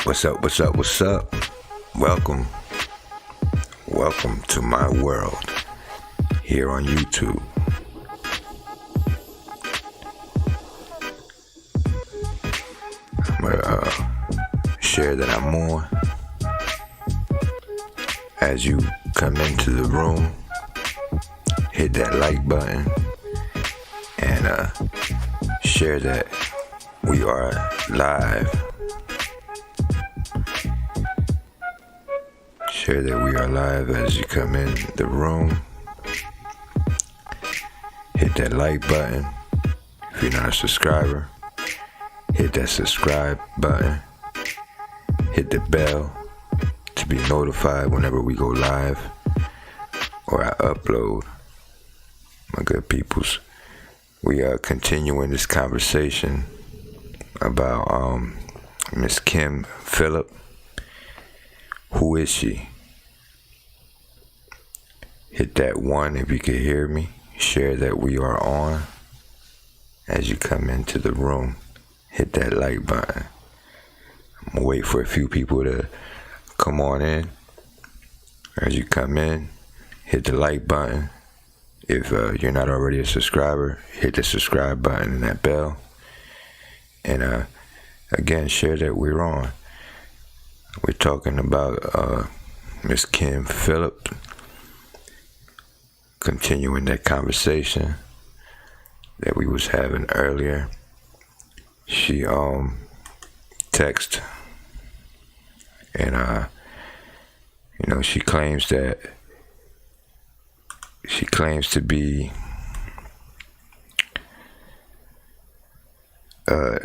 What's up, what's up, what's up? Welcome to my world here on YouTube. I'm gonna share that I'm on. As you come into the room, hit that like button and share that we are live. Share that we are live as you come in the room. Hit that like button. If you're not a subscriber, hit that subscribe button. Hit the bell to be notified whenever we go live or I upload. My good peoples, we are continuing this conversation about Miss Kim Phillip. Who is she? Hit that one if you can hear me. Share that we are on. As you come into the room, hit that like button. I'm gonna wait for a few people to come on in. As you come in, hit the like button. If you're not already a subscriber, hit the subscribe button and that bell. And again, share that we're on. We're talking about Miss Kim Phillip. Continuing that conversation that we was having earlier. She text and she claims to be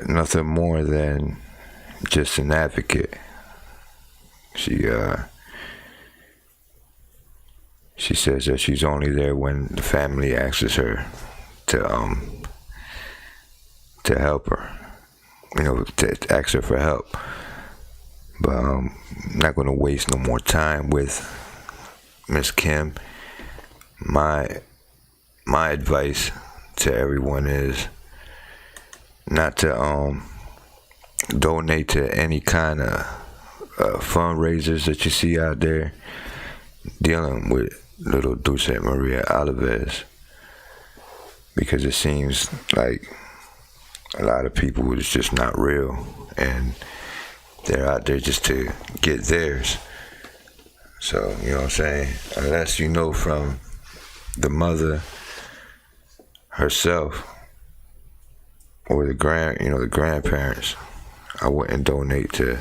nothing more than just an advocate. She says that she's only there when the family asks her to help her, to ask her for help. But I'm not going to waste no more time with Miss Kim. My advice to everyone is not to donate to any kind of fundraisers that you see out there dealing with little Dulce Maria Alavez, because it seems like a lot of people is just not real and they're out there just to get theirs. So, you know what I'm saying? Unless you know from the mother herself or the grandparents, I wouldn't donate to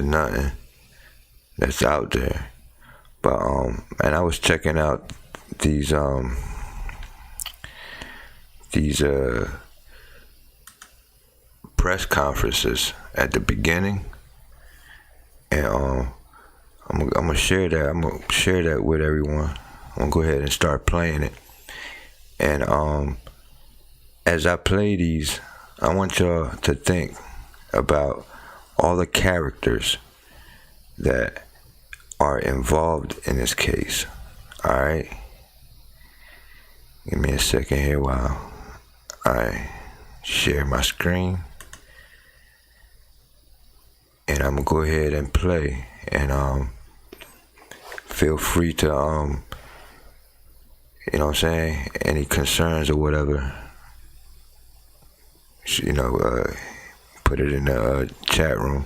nothing that's out there. But and I was checking out these press conferences at the beginning, and I'm gonna share that. I'm gonna share that with everyone. I'm gonna go ahead and start playing it. And as I play these, I want y'all to think about all the characters that are involved in this case. Alright? Give me a second here while I share my screen. And I'm gonna go ahead and play. And feel free to any concerns or whatever, put it in the chat room.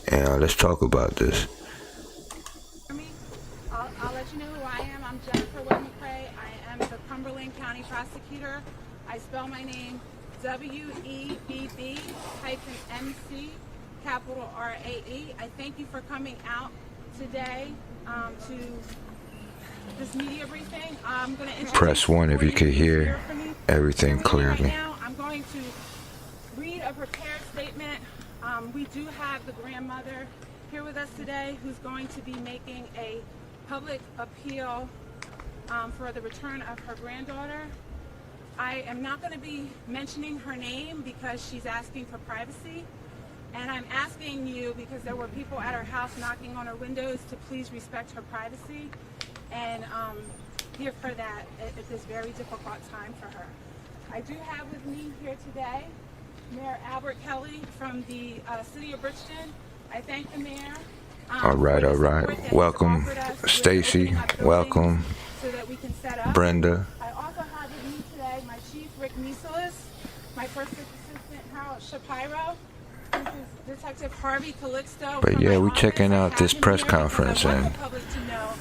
And let's talk about this. I'll let you know who I am. I'm Jennifer McCrae. I am the Cumberland County Prosecutor. I spell my name WEBB-MC, capital RAE. I thank you for coming out today to this media briefing. I'm going to press 1 if you could hear everything clearly. Right now, I'm going to read a prepared statement. We do have the grandmother here with us today who's going to be making a public appeal for the return of her granddaughter. I am not going to be mentioning her name because she's asking for privacy. And I'm asking you, because there were people at her house knocking on her windows, to please respect her privacy and give her that at this very difficult time for her. I do have with me here today Mayor Albert Kelly from the City of Bridgeton. I thank the mayor. All right. Welcome, Stacy. Welcome, so that we can set up. Brenda. I also have with me today my chief, Rick Meselis, my first assistant, Harold Shapiro. This is Detective Harvey Calixto. But yeah, we're office. checking I out have this him press here because conference, I want and the public to know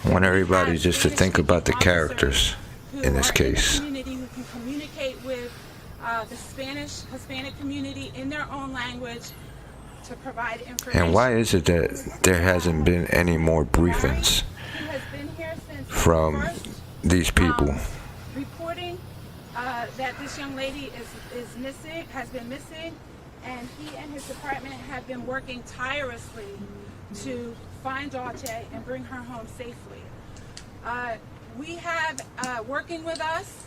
I want that we everybody have just to think about the characters who in this are case. In the community who can communicate with the Spanish, Hispanic community in their own language to provide information. And why is it that there hasn't been any more briefings He has been here since from first, these people? Reporting that this young lady is missing, has been missing, and he and his department have been working tirelessly to find Dulce and bring her home safely. We have working with us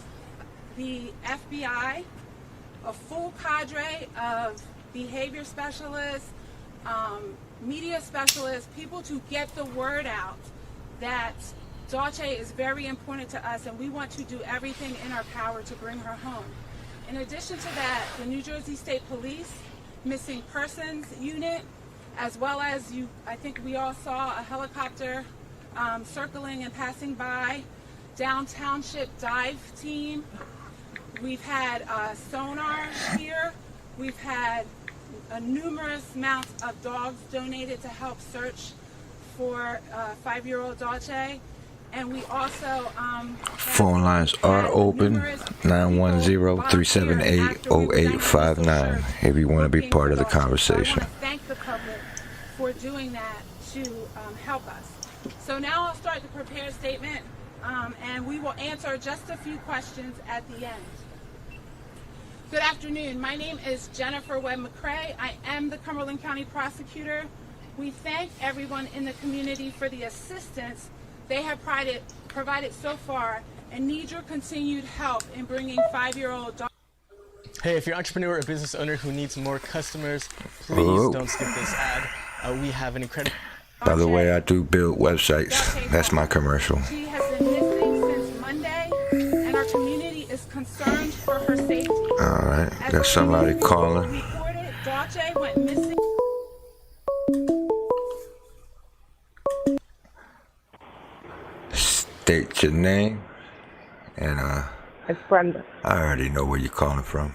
the FBI, a full cadre of behavior specialists, media specialists, people to get the word out that Dulce is very important to us and we want to do everything in our power to bring her home. In addition to that, the New Jersey State Police Missing Persons Unit, as well as I think we all saw a helicopter circling and passing by, Township dive team. We've had sonar here. We've had numerous amounts of dogs donated to help search for 5-year-old Dulce. And we also Phone lines are open, 910-378-0859, if you want to be part of the conversation. I want to thank the public for doing that to help us. So now I'll start the prepared statement, and we will answer just a few questions at the end. Good afternoon. My name is Jennifer Webb McCrae. I am the Cumberland County Prosecutor. We thank everyone in the community for the assistance they have provided so far and need your continued help in bringing 5-year-old Dulce. Hey, if you're an entrepreneur or a business owner who needs more customers, please don't skip this ad. We have an incredible... By the way, I do build websites. That's my commercial. She has been missing since Monday, and our community is concerned for her safety. All right, got somebody calling. Reported Dulce went missing. State your name, and It's Brenda. I already know where you're calling from.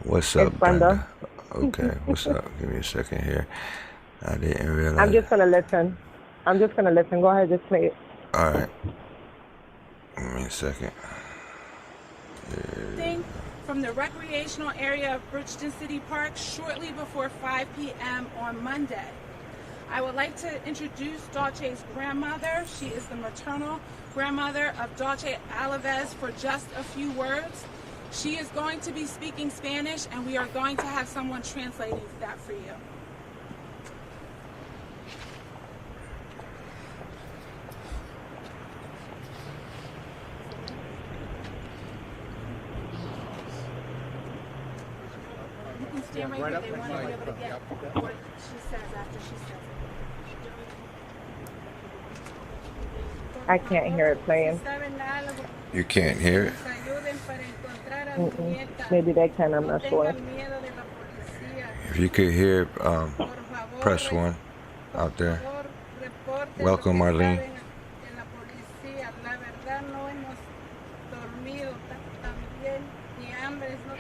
What's up, It's Brenda? Okay, what's up? Give me a second here. I didn't realize. I'm just gonna listen. Go ahead, just play it. All right. Give me a second. From the recreational area of Bridgeton City Park shortly before 5 p.m. on Monday. I would like to introduce Dulce's grandmother. She is the maternal grandmother of Dulce Alavez for just a few words. She is going to be speaking Spanish, and we are going to have someone translating that for you. You can stand right here. They want to be able to get what she says after she says it. I can't hear it playing. You can't hear it? Maybe they can, I'm not sure. If you could hear, press 1 out there. Welcome, Marlene.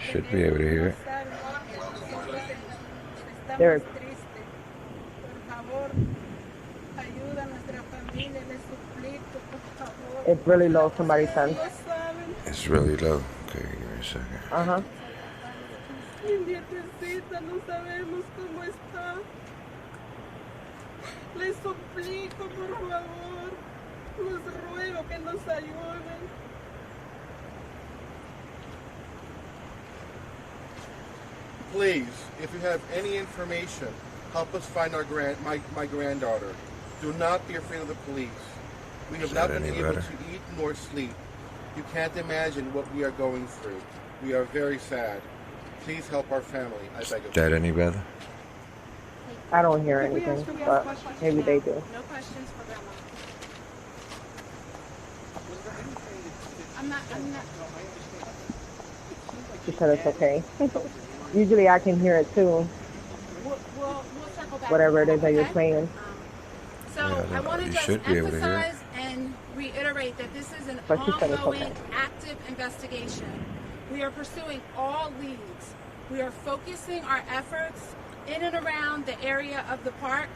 Should be able to hear it. There. It's really low, somebody said. It's really low. Okay, give me a second. Uh-huh. Mi nietecita, no sabemos cómo está. Les suplico, por favor. Los ruego que nos ayuden. Please, if you have any information, help us find our my granddaughter. Do not be afraid of the police. We have not been able to eat nor sleep. You can't imagine what we are going through. We are very sad. Please help our family. I beg of you. Is that any better? I don't hear anything, but maybe they do. No questions for grandma. I'm not. She said it's okay. Usually I can hear it too, We'll circle back. whatever it to is that you're okay? saying. So Yeah, I want to you just should be able to hear it. emphasize and reiterate that this is an But she said it's ongoing, okay. active investigation. We are pursuing all leads. We are focusing our efforts in and around the area of the park.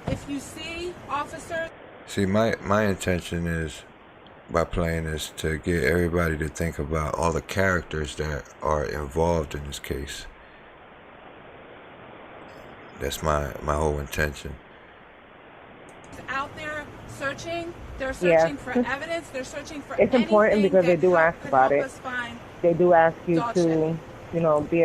If you see officers... See, my intention is, by playing this, to get everybody to think about all the characters that are involved in this case. That's my whole intention. out there searching, they're searching for evidence, they're searching for It's important because they do ask about it. They do ask you to, you know, be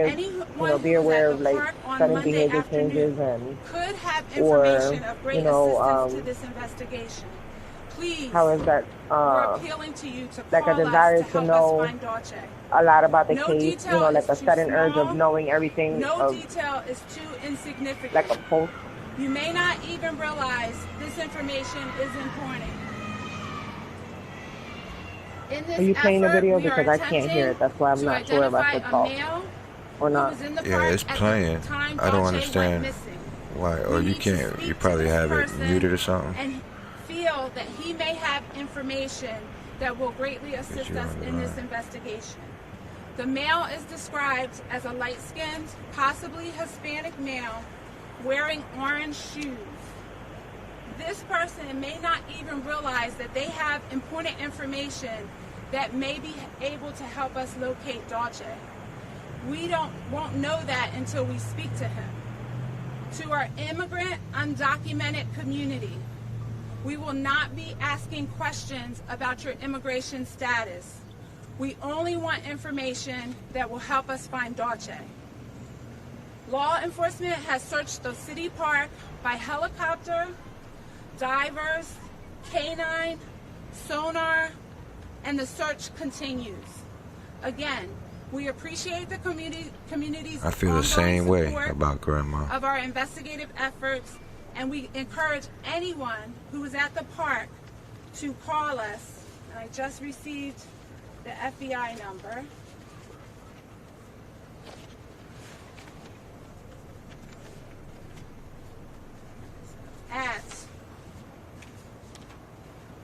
aware of like sudden behavior changes and could have or information of great you know assistance to this investigation. Please, how is that we're appealing to you to like call a desire us to to help know us find Dulce. a lot about the No case, you detail know, like is a too sudden urge small. of knowing everything No of detail is too insignificant. like a post. You may not even realize this information is important. In this Are you playing the effort, video? we are Because I can't hear it. That's why I'm to not sure if I should identify a talk male or who not. was in the Yeah, park it's at the playing. time I don't Dulce understand went missing. why, or We you need to can't. speak You to probably this have it person muted or something. And feel that he may have information that will greatly assist you're us on the in this line. investigation. The male is described as a light-skinned, possibly Hispanic male, wearing orange shoes. This person may not even realize that they have important information that may be able to help us locate Dulce. We won't know that until we speak to him. To our immigrant, undocumented community, we will not be asking questions about your immigration status. We only want information that will help us find Dulce. Law enforcement has searched the city park by helicopter, divers, canine, sonar, and the search continues. Again, we appreciate the community's I feel the ongoing same way support about Grandma. of our investigative efforts, and we encourage anyone who is at the park to call us. And I just received the FBI number. At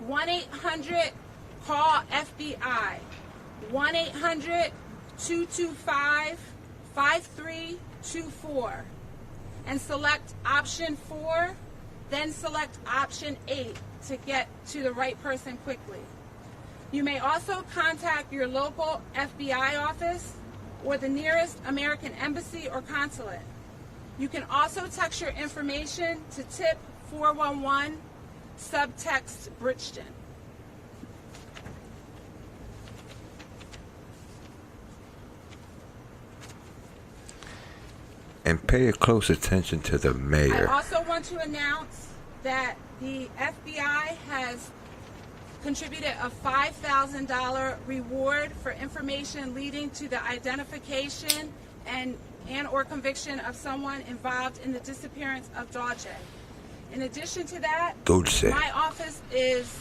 1-800-CALL-FBI, 1-800-225-5324, and select option 4, then select option 8 to get to the right person quickly. You may also contact your local FBI office or the nearest American embassy or consulate. You can also text your information to tip 411, subtext Bridgeton. And pay close attention to the I mayor. also want to announce that the FBI has contributed a $5,000 reward for information leading to the identification and or conviction of someone involved in the disappearance of Dulce. In addition to that, Dulce. my office is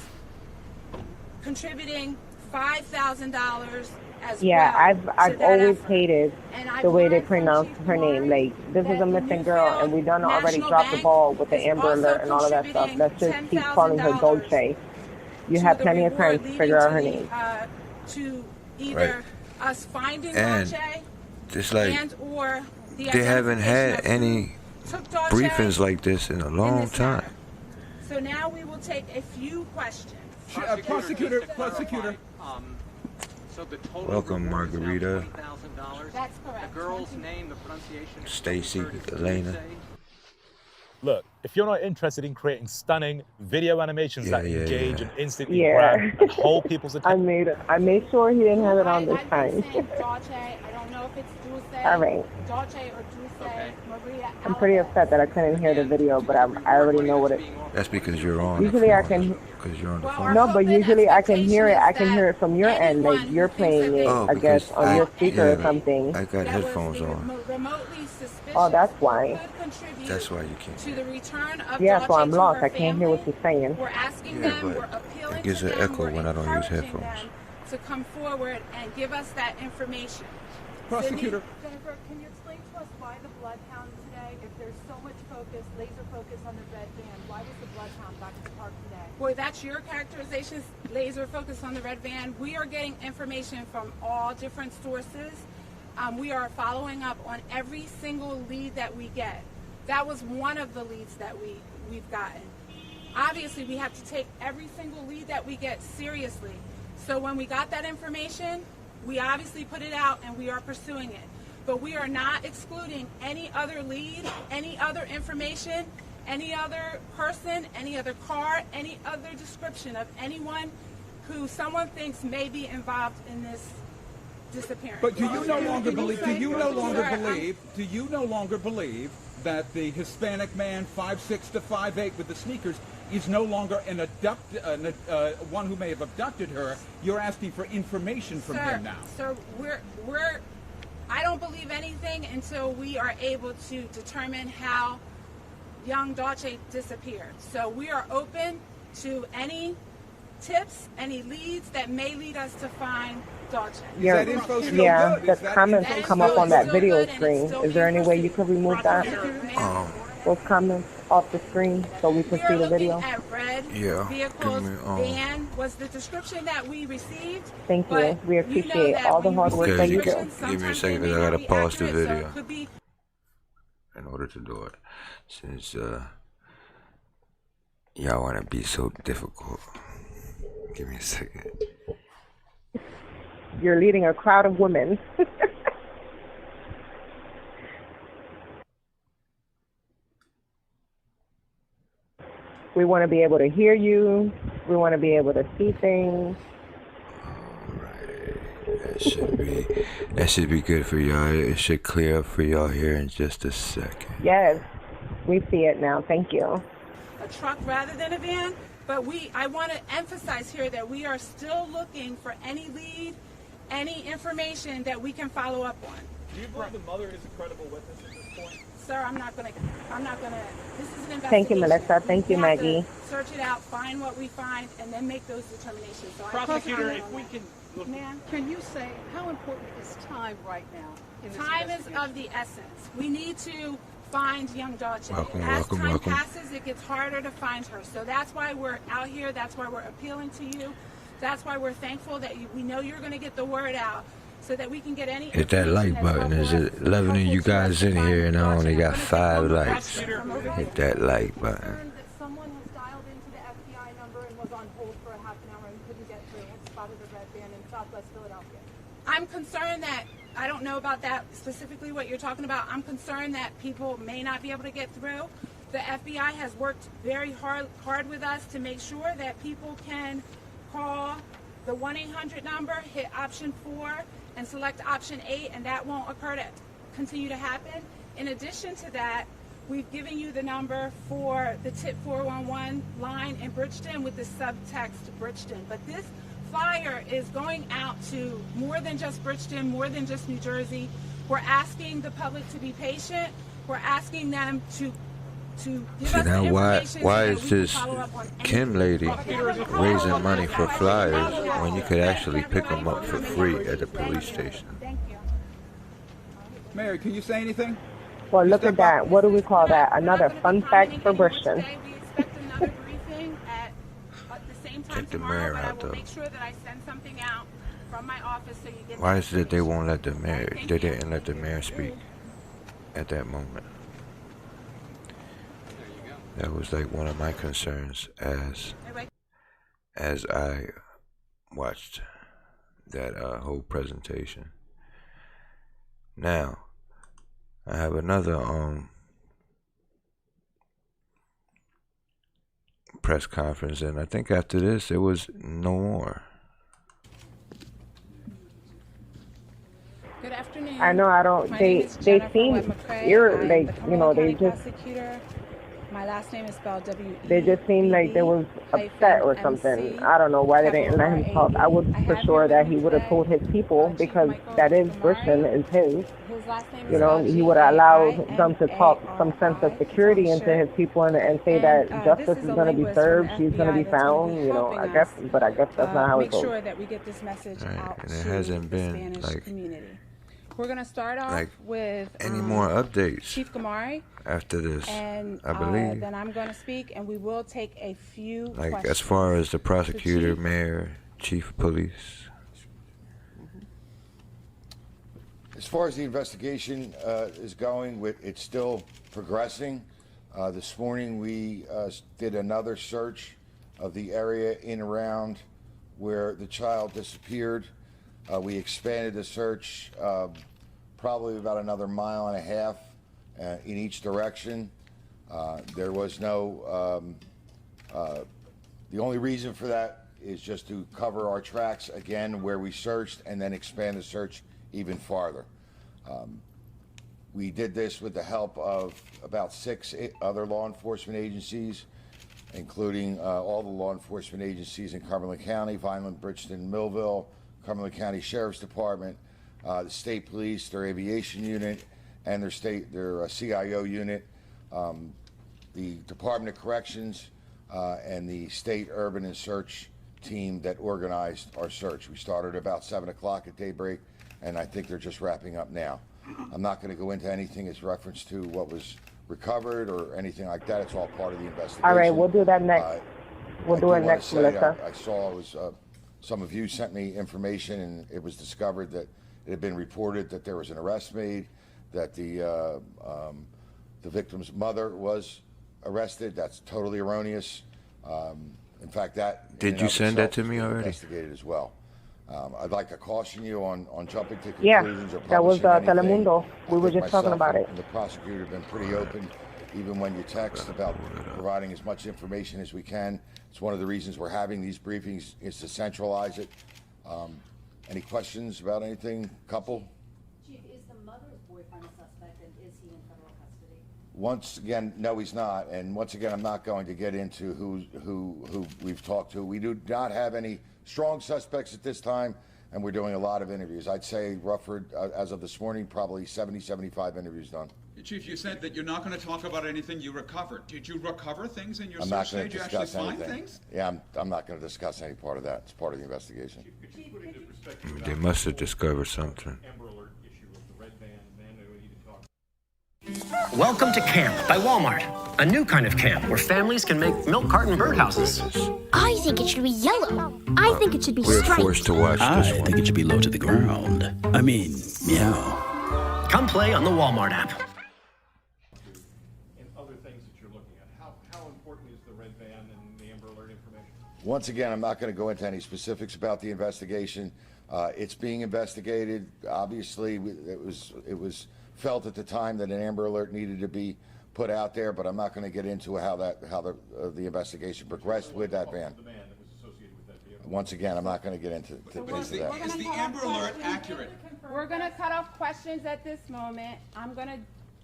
contributing $5,000 as Yeah, well. I've to that always effort. hated And I've the way they learned from pronounce Chief her name. Warren Like, this is that a missing the girl, Newfield and we done already National dropped the Bank ball with the is Amber also Alert and all of that stuff. Let's just keep calling her contributing Dulce. You to have the plenty of time reward to figure out her leading name. to either us finding And Dulce Just like and or the they haven't had identification of any who took Dulce briefings like this in a in long this time. matter. So now we will take a few questions. Prosecutor. So the total Welcome, reward is now Margarita. $20,000. That's correct. The girl's name, the pronunciation. is Stacy, Dulce. Elena. Look, if you're not interested in creating stunning video animations that engage and instantly Yeah. grab and hold people's attention, I made sure he didn't have it on this I've time. been saying Dulce. I don't know if it's Dulce. All right. Dulce or Dulce. Okay. Maria. I'm pretty Alavez. upset that I couldn't hear the video, but I already know what it. That's because you're on Usually the I phone. can- Because you're on the Well, phone. our No, but hope and usually I can hear it. I can expectation hear is it from your that end. Like anyone you're who playing thinks it, that Oh, I guess, because on your I- speaker or yeah, something. I got that was headphones the on. remotely suspicious Oh, that's why. could contribute That's why you can't. to the return of Yeah, Dulce so I'm to lost. her I can't hear what family. you're saying. We're asking Yeah, them, but we're appealing it gives to an them, echo we're when I don't use encouraging headphones. them to come forward and give us that information. Prosecutor. Jennifer, can you explain to us why the bloodhound today, if there's so much focus, laser focus on the red van, why was the bloodhound back at the park today? Boy, that's your characterization, laser focus on the red van. We are getting information from all different sources. We are following up on every single lead that we get. That was one of the leads that we've gotten. Obviously, we have to take every single lead that we get seriously. So when we got that information, we obviously put it out and we are pursuing it. But we are not excluding any other lead, any other information, any other person, any other car, any other description of anyone who someone thinks may be involved in this disappearance. But do you no longer believe that the Hispanic man 5'6" to 5'8" with the sneakers is no longer an one who may have abducted her? You're asking for information from him now. Sir, I don't believe anything until we are able to determine how young Dulce disappeared. So we are open to any tips, any leads that may lead us to find Dulce. Yeah, the comments come up on that video screen. Is there any way you could remove that? Those comments off the screen so we can see the video? At red vehicles, van was the description that we received. Thank you. We appreciate all the hard work that you do. Give me a second because I gotta pause the video in order to do it. Since y'all wanna be so difficult. Give me a second. You're leading a crowd of women. We want to be able to hear you. We want to be able to see things. Alrighty. That should be good for y'all. It should clear up for y'all here in just a second. Yes, we see it now. Thank you. A truck rather than a van, but I want to emphasize here that we are still looking for any lead, any information that we can follow up on. Do you believe the mother is a credible witness at this point? Sir, I'm not gonna, this is an investigation. Thank you, Melissa. Thank you, Maggie. Search it out, find what we find, and then make those determinations. So Prosecutor, if we can... Ma'am, can you say how important is time right now in this Time is of the essence. We need to find young Dulce. Welcome. Time passes, it gets harder to find her. So that's why we're out here. That's why we're appealing to you. That's why we're thankful that we know you're going to get the word out so that we can get any. Hit that like button. There's 11 of you guys in here, and I only got 5 likes. Hit that like button. Someone has dialed into the FBI number and was on hold for a half an hour and couldn't get through and spotted a red van in Southwest Philadelphia. I'm concerned that, I don't know about that specifically what you're talking about. I'm concerned that people may not be able to get through. The FBI has worked very hard with us to make sure that people can call the 1-800 number, hit option 4, and select option 8, and that won't continue to happen. In addition to that, we've given you the number for the tip 411 line in Bridgeton with the subtext Bridgeton. But this flyer is going out to more than just Bridgeton, more than just New Jersey. We're asking the public to be patient. We're asking them to give us the information. Why is this Kim lady raising money for flyers when you could actually pick them up for free at the police station? Thank you. Mary, can you say anything? Well, look at that. What do we call that? Another fun fact for Bridgeton. We expect another briefing at the same time tomorrow, but I will make sure that I send something out from my office so you get. Why is it they won't let the mayor? They didn't let the mayor speak at that moment. That was like one of my concerns as I watched that whole presentation. Now, I have another press conference, and I think after this, there was no more. Good afternoon. I know. I don't. They seem they just. My last name is spelled W-E. They just seemed like they was upset or something. I don't know why they didn't let him talk. I was for sure that he would have told his people because that is Bridgeton is his. You know, he would have allowed them to talk some sense of security into his people and say that justice is going to be served, she's going to be found. You know, I guess that's not how it goes. Make sure that we get this message out and it hasn't been like community. We're going to start off like with any more updates Chief Gamari. After this, and I believe. Then I'm going to speak, and we will take a few Like questions. as far as the prosecutor, Chief. mayor, chief of police. As far as the investigation is going, it's still progressing. This morning we did another search of the area in and around where the child disappeared. We expanded the search probably about another 1.5 miles in each direction. There was no, the only reason for that is just to cover our tracks again where we searched and then expand the search even farther. We did this with the help of about 6 other law enforcement agencies, including all the law enforcement agencies in Cumberland County, Vineland, Bridgeton, Millville, Cumberland County Sheriff's Department, the state police, their aviation unit, and their CIO unit, the Department of Corrections, and the state urban and search team that organized our search. We started about 7 o'clock at daybreak, and I think they're just wrapping up now. I'm not going to go into anything as reference to what was recovered or anything like that. It's all part of the investigation. All right, we'll do that next. We'll do it next, Melissa. I saw it was some of you sent me information, and it was discovered that it had been reported that there was an arrest made, that the victim's mother was arrested. That's totally erroneous. In fact, that Did you send that to me already? Investigated as well. I'd like to caution you on jumping to Yeah, conclusions or that was publishing anything. Telemundo. We were I think just talking myself about it. and the prosecutor have been pretty open, even when you text, about providing as much information as we can. It's one of the reasons we're having these briefings, is to centralize it. Any questions about anything, couple? Chief, is the mother's boyfriend a suspect, and is he in federal custody? Once again, no, he's not. And once again, I'm not going to get into who we've talked to. We do not have any strong suspects at this time, and we're doing a lot of interviews. I'd say, Rufford, as of this morning, probably 70, 75 interviews done. Chief, you said that you're not going to talk about anything you recovered. Did you recover things in your I'm not search? going to Did you actually discuss find anything. things? Yeah, I'm not going to discuss any part of that. It's part of the investigation. They must have discovered something. Welcome to Camp by Walmart, a new kind of camp where families can make milk carton birdhouses. I think it should be yellow. I think it should be We're striped. forced to watch this I one. think it should be low to the ground. I mean, meow. Come play on the Walmart app. And other things that you're looking at. How important is the red van and the Amber Alert information? Once again, I'm not going to go into any specifics about the investigation. It's being investigated. Obviously, it was felt at the time that an Amber Alert needed to be put out there, but I'm not going to get into how the investigation progressed with that van. Once again, I'm not going to get into that. Is the Amber Alert accurate? We're going to cut off questions at this moment. I'm going to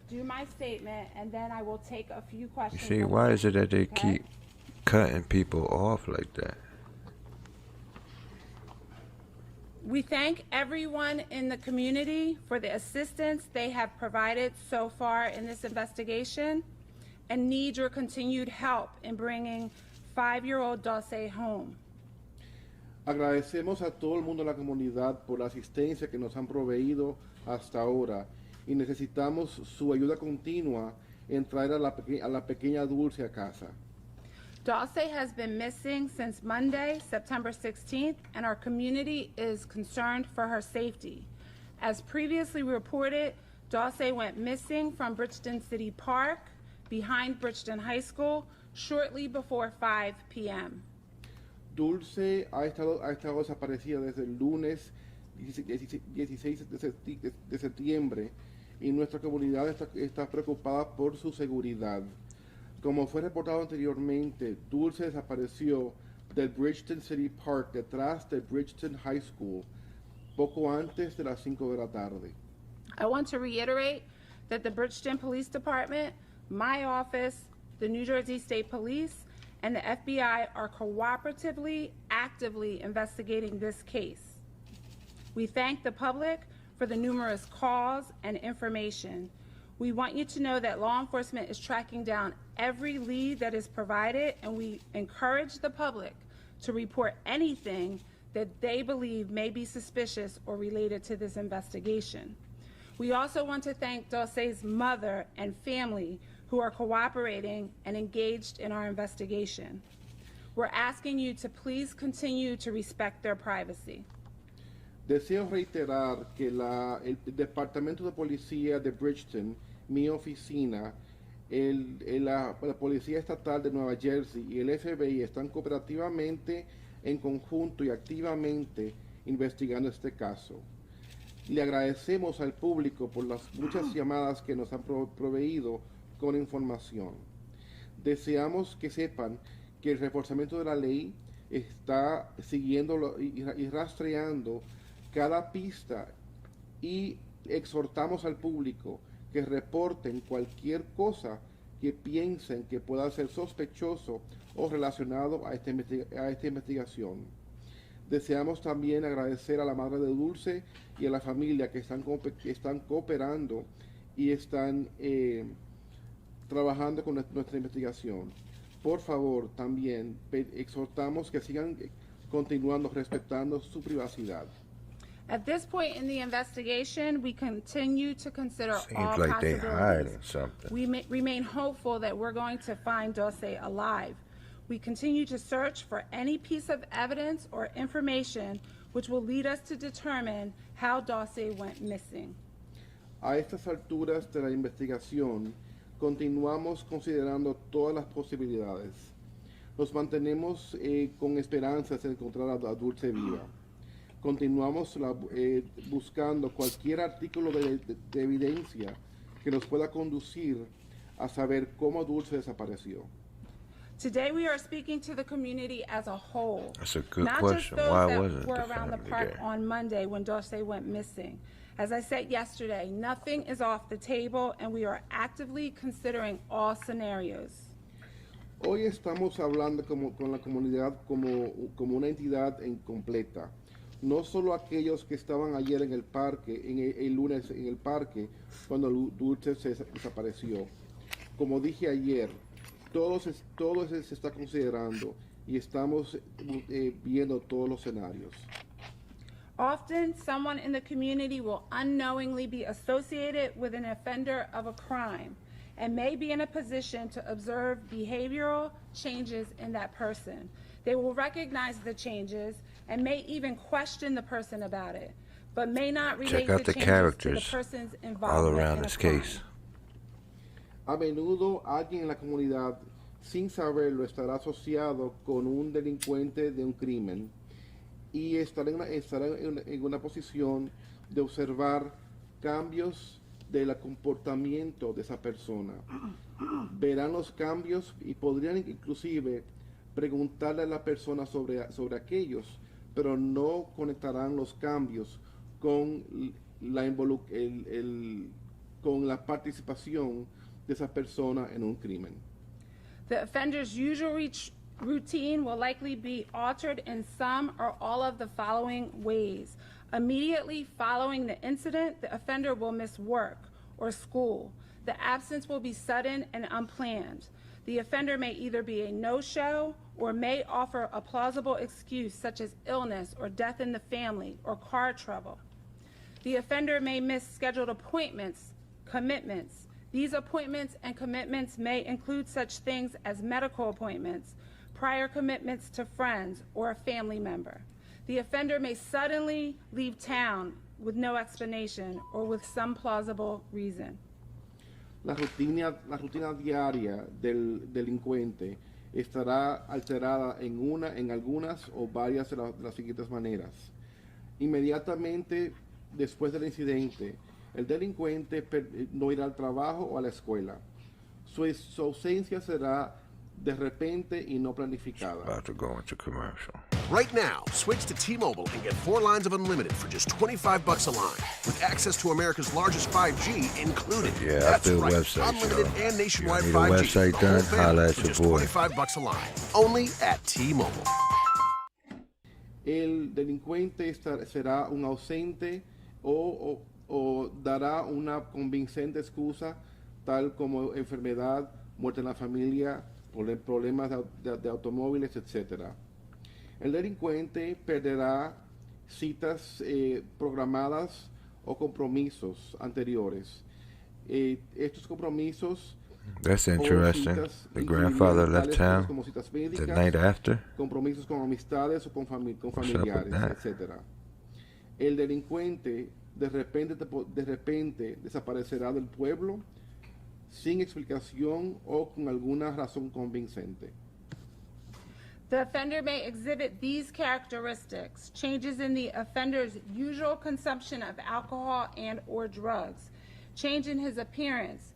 do my statement, and then I will take a few You questions. see, why is it that they keep cutting people off like that? We thank everyone in the community for the assistance they have provided so far in this investigation and need your continued help in bringing 5-year-old Dulce home. Agradecemos a todo el mundo en la comunidad por la asistencia que nos han proveído hasta ahora y necesitamos su ayuda continua en traer a la pequeña Dulce a casa. Dulce has been missing since Monday, September 16th, and our community is concerned for her safety. As previously reported, Dulce went missing from Bridgeton City Park behind Bridgeton High School shortly before 5 p.m. Dulce ha estado desaparecida desde el lunes 16 de septiembre y nuestra comunidad está preocupada por su seguridad. Como fue reportado anteriormente, Dulce desapareció del Bridgeton City Park detrás del Bridgeton High School poco antes de las 5 de la tarde. I want to reiterate that the Bridgeton Police Department, my office, the New Jersey State Police, and the FBI are cooperatively, actively investigating this case. We thank the public for the numerous calls and information. We want you to know that law enforcement is tracking down every lead that is provided, and we encourage the public to report anything that they believe may be suspicious or related to this investigation. We also want to thank Dulce's mother and family who are cooperating and engaged in our investigation. We're asking you to please continue to respect their privacy. Deseo reiterar que el Departamento de Policía de Bridgeton, mi oficina, la Policía Estatal de Nueva Jersey y el FBI están cooperativamente en conjunto y activamente investigando este caso. Le agradecemos al público por las muchas llamadas que nos han proveído con información. Deseamos que sepan que el reforzamiento de la ley está siguiendo y rastreando cada pista y exhortamos al público que reporten cualquier cosa que piensen que pueda ser sospechoso o relacionado a esta investigación. Deseamos también agradecer a la madre de Dulce y a la familia que están cooperando y están trabajando con nuestra investigación. Por favor, también exhortamos que sigan continuando respetando su privacidad. At this point in the investigation, we continue to consider all like they hiding possibilities. something. We remain hopeful that we're going to find Dulce alive. We continue to search for any piece of evidence or information which will lead us to determine how Dulce went missing. A estas alturas de la investigación, continuamos considerando todas las posibilidades. Nos mantenemos con esperanzas de encontrar a Dulce viva. Continuamos buscando cualquier artículo de evidencia que nos pueda conducir a saber cómo Dulce desapareció. Today we are speaking to the community as a whole. That's a good not question. just those Why that wasn't the were around the family park there? on Monday when Dulce went missing. As I said yesterday, nothing is off the table and we are actively considering all scenarios. Hoy estamos hablando con la comunidad como una entidad completa. No solo aquellos que estaban ayer en el parque, el lunes en el parque, cuando Dulce se desapareció. Como dije ayer, todo se está considerando y estamos viendo todos los escenarios. Often, someone in the community will unknowingly be associated with an offender of a crime and may be in a position to observe behavioral changes in that person. They will recognize the changes and may even question the person about it, but may not relate Check out the the changes characters to the person's all involvement around in a this crime. case. A menudo alguien en la comunidad, sin saberlo, estará asociado con un delincuente de un crimen y estará en una posición de observar cambios del comportamiento de esa persona. Verán los cambios y podrían inclusive preguntarle a la persona sobre aquellos, pero no conectarán los cambios con con la participación de esa persona en un crimen. The offender's usual routine will likely be altered in some or all of the following ways. Immediately following the incident, the offender will miss work or school. The absence will be sudden and unplanned. The offender may either be a no-show or may offer a plausible excuse such as illness or death in the family or car trouble. The offender may miss scheduled appointments, commitments. These appointments and commitments may include such things as medical appointments, prior commitments to friends or a family member. The offender may suddenly leave town with no explanation or with some plausible reason. La rutina diaria del delincuente estará alterada en algunas o varias de las siguientes maneras. Inmediatamente después del incidente, el delincuente no irá al trabajo o a la escuela. Su ausencia será de repente y no planificada. About to go into commercial. Right now, switch to T-Mobile and get 4 lines of unlimited for just $25 a line, with access to America's largest 5G included. Yeah, That's I feel right, website, unlimited y'all. and nationwide You need a 5G. website done? Whole family Holla at for your just boy. $25 a line, only at T-Mobile. El delincuente será un ausente o dará una convincente excusa, tal como enfermedad, muerte en la familia, problemas de automóviles, etc. El delincuente perderá citas programadas o compromisos anteriores. Estos compromisos That's interesting. The grandfather left town the night after. Compromisos con amistades o con familiares, etc. El delincuente de repente desaparecerá del pueblo sin explicación o con alguna razón convincente. The offender may exhibit these characteristics: changes in the offender's usual consumption of alcohol and or drugs, change in his appearance,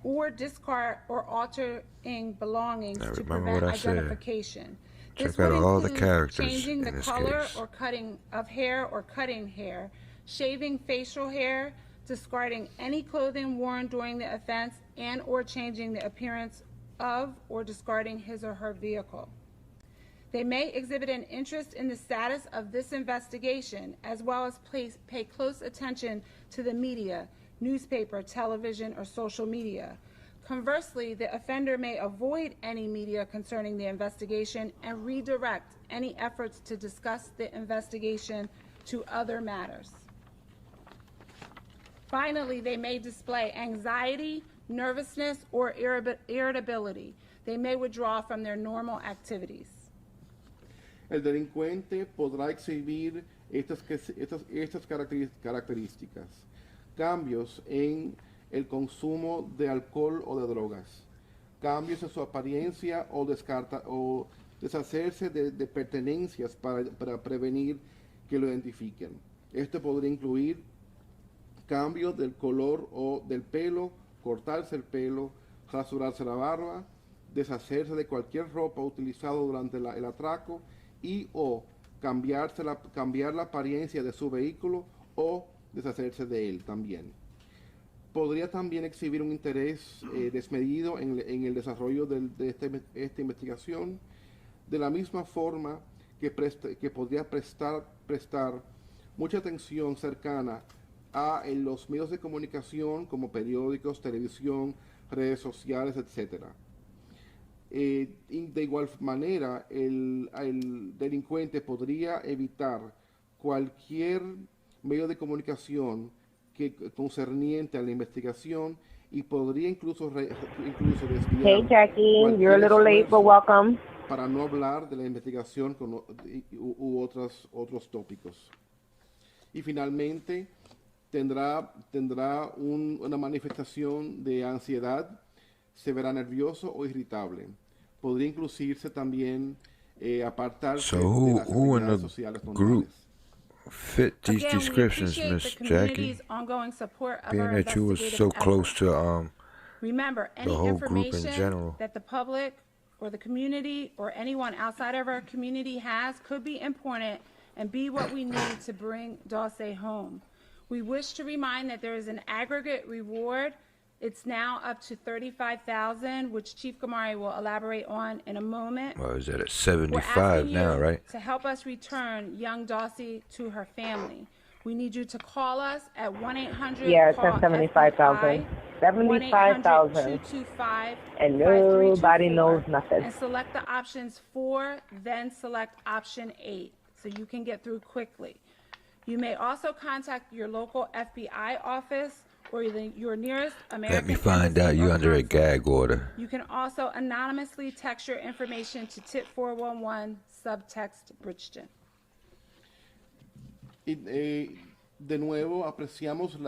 or discard or altering belongings to prevent identification. This Check out would all the include characters changing the in this color case. or cutting of hair or cutting hair, shaving facial hair, discarding any clothing worn during the offense, and or changing the appearance of or discarding his or her vehicle. They may exhibit an interest in the status of this investigation, as well as pay close attention to the media, newspaper, television, or social media. Conversely, the offender may avoid any media concerning the investigation and redirect any efforts to discuss the investigation to other matters. Finally, they may display anxiety, nervousness, or irritability. They may withdraw from their normal activities. El delincuente podrá exhibir estas características: cambios en el consumo de alcohol o de drogas, cambios en su apariencia o deshacerse de pertenencias para prevenir que lo identifiquen. Esto podría incluir cambios del color o del pelo, cortarse el pelo, rasurarse la barba, deshacerse de cualquier ropa utilizada durante el atraco y o cambiar la apariencia de su vehículo o deshacerse de él también. Podría también exhibir un interés desmedido en el desarrollo de esta investigación, de la misma forma que podría prestar mucha atención cercana a los medios de comunicación como periódicos, televisión, redes sociales, etc. De igual manera, el delincuente podría evitar cualquier medio de comunicación concerniente a la investigación y podría incluso desviar. Hey Jackie, you're a little late, but welcome. Para no hablar de la investigación u otros tópicos. Y finalmente tendrá una manifestación de ansiedad, se verá nervioso o irritable. Podría incluirse también apartarse de las actividades sociales normales. Fit these descriptions, Miss Jackie, being that you were so close to Remember, the any whole group in information general. that the public or the community or anyone outside of our community has could be important and be what we need to bring Dulce home. We wish to remind that there is an aggregate reward. It's now up to $35,000, which Chief Gamari will elaborate on in a moment. Well, is that at 75 now, right? To help us return young Dulce to her family. We need you to call us at 1-800. Yeah, it's at 75,000. 75,000. And nobody knows nothing. And select the options 4, then select option 8, so you can get through quickly. You may also contact your local FBI office or your nearest American. Let me find out you're under a gag order. You can also anonymously text your information to tip 411 subtext Bridgeton. De nuevo, apreciamos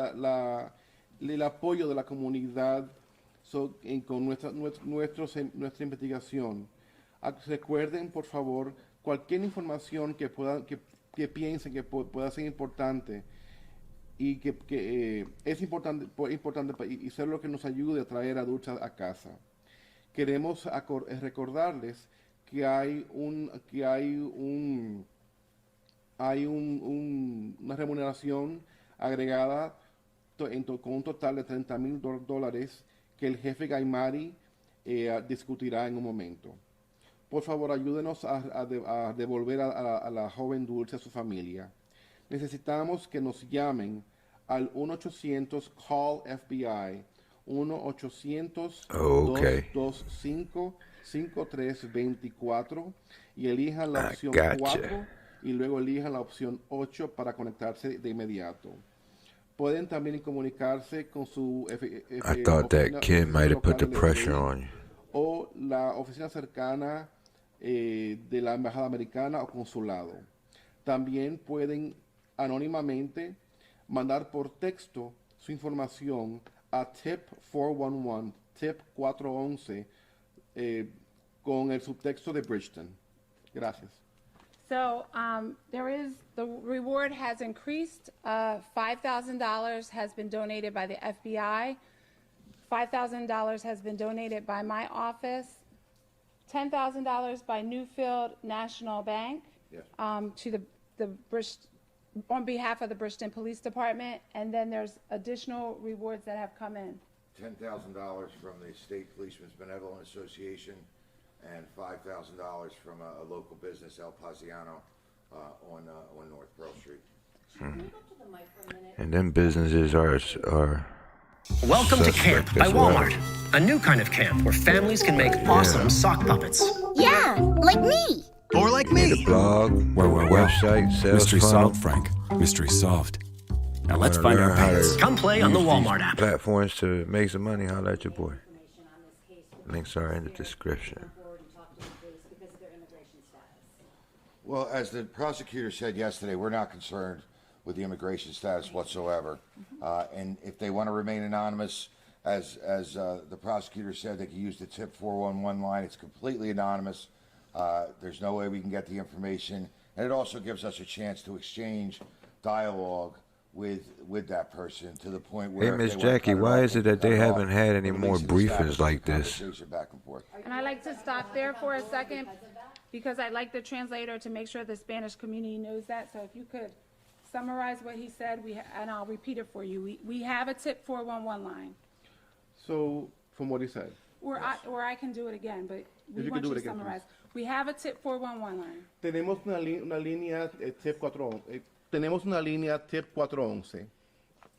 el apoyo de la comunidad con nuestra investigación. Recuerden, por favor, cualquier información que piensen que pueda ser importante y que es importante y ser lo que nos ayude a traer a Dulce a casa. Queremos recordarles que hay una remuneración agregada con un total de $30,000 que el jefe Gaimari discutirá en un momento. Por favor, ayúdenos a devolver a la joven Dulce a su familia. Necesitamos que nos llamen al 1-800-CALL-FBI, 1-800-225-5324 y elijan la opción 4 y luego elijan la opción 8 para conectarse de inmediato. Pueden también comunicarse con su I thought that kid might have put the pressure on you. O la oficina cercana de la embajada americana o consulado. También pueden anónimamente mandar por texto su información a tip 411, tip 411, con el subtexto de Bridgeton. Gracias. So the reward has increased. $5,000 has been donated by the FBI. $5,000 has been donated by my office. $10,000 by Newfield National Bank to the on behalf of the Bridgeton Police Department. And then there's additional rewards that have come in. $10,000 from the State Policemen's Benevolent Association, and $5,000 from a local business, El Paziano, on North Pearl Street. And then businesses are Welcome to Camp by Walmart. A new kind of camp where families can make awesome sock puppets. Yeah, like me. Or like me. The blog, website, sales Mystery funnel. solved, Frank. Mystery solved. Now let's find our pets. Come play on the Walmart app. Platforms to make some money. Holla at your boy. Links are in the description. Well, as the prosecutor said yesterday, we're not concerned with the immigration status whatsoever. And if they want to remain anonymous, as the prosecutor said, they can use the tip 411 line. It's completely anonymous. There's no way we can get the information. And it also gives us a chance to exchange dialogue with that person to the point where... Hey, Miss Jackie, why is it that they haven't had any more briefings like this? Back and forth. And I'd like to stop there for a second because I'd like the translator to make sure the Spanish community knows that. So if you could summarize what he said, and I'll repeat it for you. We have a tip 411 line. So, from what he said. Or I can do it again, but we want you to summarize. We have a tip 411 line. Tenemos una línea tip 411. Tenemos una línea tip 411.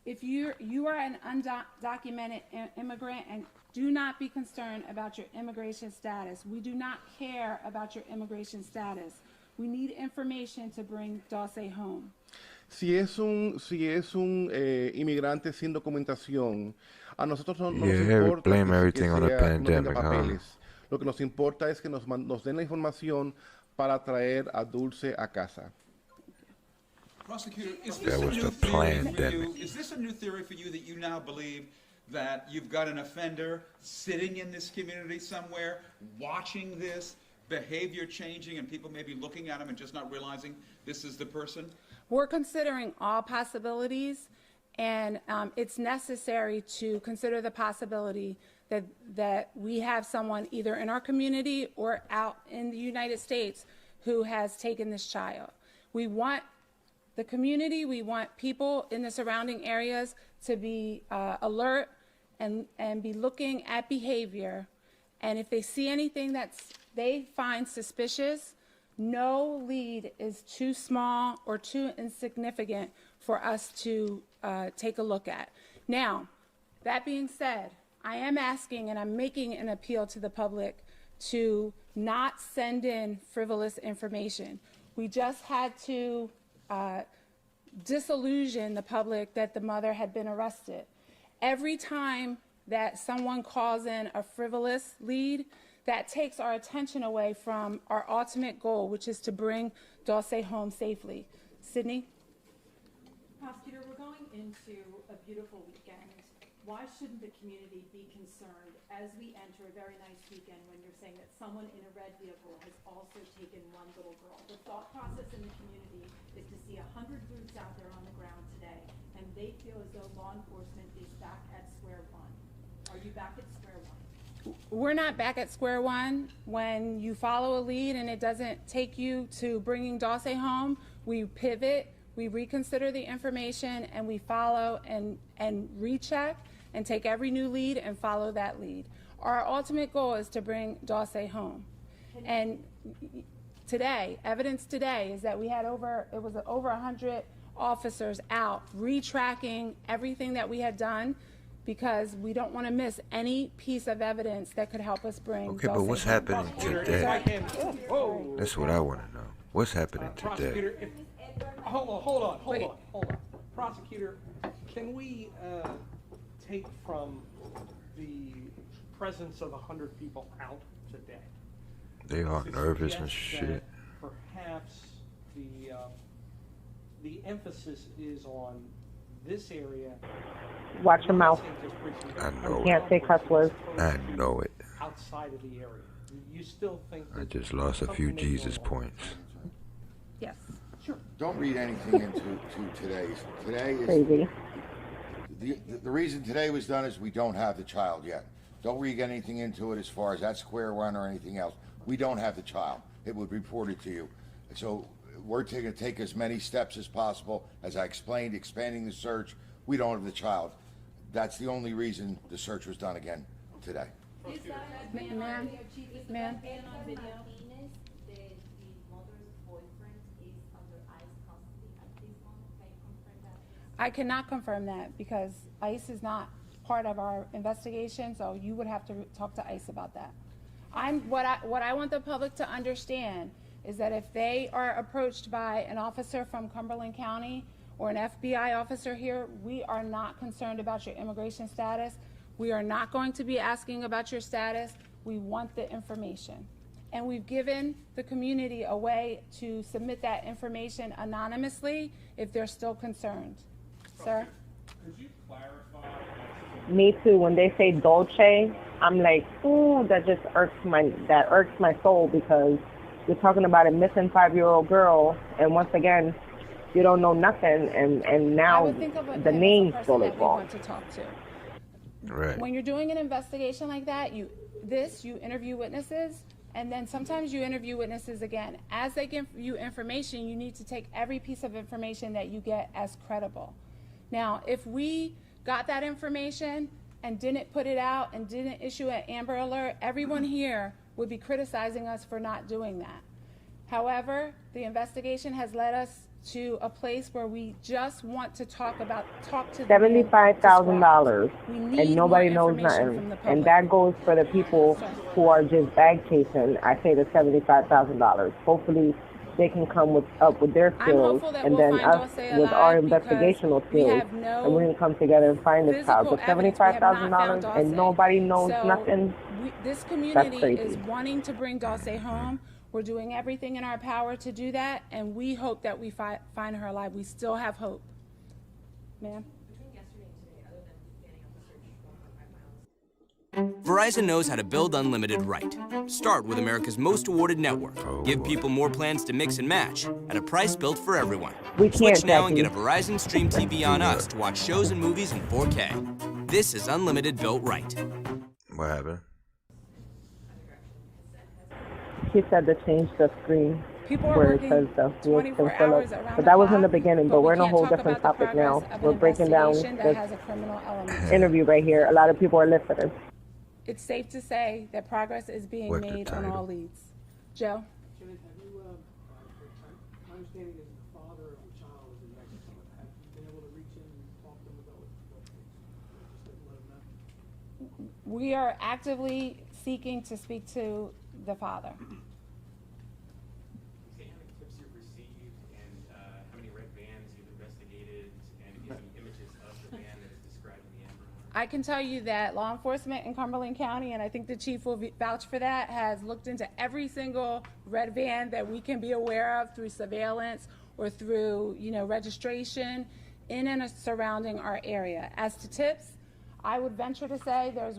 If you are an undocumented immigrant and do not be concerned about your immigration status. We do not care about your immigration status. We need information to bring Dulce home. Si es un inmigrante sin documentación, a nosotros no nos importa blame everything que on the no pandemic, tenga papeles. Lo que nos importa es que nos den la información para traer a Dulce a casa. Prosecutor, is That this was a new the theory for pandemic. you? Is this a new theory for you that you now believe that you've got an offender sitting in this community somewhere, watching this behavior changing, and people may be looking at him and just not realizing this is the person? We're considering all possibilities, and it's necessary to consider the possibility that we have someone either in our community or out in the United States who has taken this child. We want the community, we want people in the surrounding areas to be alert and be looking at behavior. And if they see anything that they find suspicious, no lead is too small or too insignificant for us to take a look at. Now, that being said, I am asking and I'm making an appeal to the public to not send in frivolous information. We just had to disillusion the public that the mother had been arrested. Every time that someone calls in a frivolous lead, that takes our attention away from our ultimate goal, which is to bring Dulce home safely. Sydney? Prosecutor, we're going into a beautiful weekend. Why shouldn't the community be concerned as we enter a very nice weekend when you're saying that someone in a red vehicle has also taken one little girl? The thought process in the community is to see 100 boots out there on the ground today, and they feel as though law enforcement is back at square one. Are you back at square one? We're not back at square one. When you follow a lead and it doesn't take you to bringing Dulce home, we pivot, we reconsider the information, and we follow and recheck and take every new lead and follow that lead. Our ultimate goal is to bring Dulce home. And today, evidence today is that we had over 100 officers out retracking everything that we had done because we don't want to miss any piece of evidence that could help us bring Okay, Dulce but what's home. happening today? That's what I want to know. What's happening today? Prosecutor, hold on. Prosecutor, Can we take from the presence of 100 people out today? They are nervous and suggest shit. that perhaps the emphasis is on this area. Watch your mouth. I know You can't say cuss words. I know it. Outside of the area. You still think I that just lost a few Jesus points. Yes. Sure. Don't read anything into today's. Today is Crazy. the reason today was done is we don't have the child yet. Don't read anything into it as far as that square one or anything else. We don't have the child. It would report it to you. So we're going to take as many steps as possible. As I explained, expanding the search. We don't have the child. That's the only reason the search was done again today. Ma'am, ma'am. I cannot confirm that because ICE is not part of our investigation, so you would have to talk to ICE about that. What I want the public to understand is that if they are approached by an officer from Cumberland County or an FBI officer here, we are not concerned about your immigration status. We are not going to be asking about your status. We want the information. And we've given the community a way to submit that information anonymously if they're still concerned. Sir? Could you clarify? Me too. When they say Dulce, I'm like, ooh, that just irks my soul because you're talking about a missing 5-year-old girl, and once again, you don't know nothing, and now the name's totally wrong. To talk to. Right. When you're doing an investigation like that, you interview witnesses, and then sometimes you interview witnesses again. As they give you information, you need to take every piece of information that you get as credible. Now, if we got that information and didn't put it out and didn't issue an Amber Alert, everyone here would be criticizing us for not doing that. However, the investigation has led us to a place where we just want to talk to $75,000, and nobody knows nothing. And that goes for the people who are just bag chasing. I say the $75,000. Hopefully, they can come up with their skills, and then us with our investigational skills, and we can come together and find this child. But $75,000 and nobody knows nothing. This community is wanting to bring Dulce home. We're doing everything in our power to do that, and we hope that we find her alive. We still have hope. Ma'am? Verizon knows how to build unlimited right. Start with America's most awarded network. Give people more plans to mix and match at a price built for everyone. Switch now and get a Verizon Stream TV on us to watch shows and movies in 4K. This is unlimited built right. What happened? She said to change the screen where it says the Kim Phillip. But that was in the beginning, but we're in a whole different topic now. We're breaking down this interview right here. A lot of people are listening. It's safe to say that progress is being made on all leads. Joe? My understanding is the father of the child is in Mexico. Have you been able to reach in and talk to them about what just let them know? We are actively seeking to speak to the father. Say how many tips you've received and how many red vans you've investigated and any images of the van that is described in the Amber Alert? I can tell you that law enforcement in Cumberland County, and I think the chief will vouch for that, has looked into every single red van that we can be aware of through surveillance or through, registration in and surrounding our area. As to tips, I would venture to say there's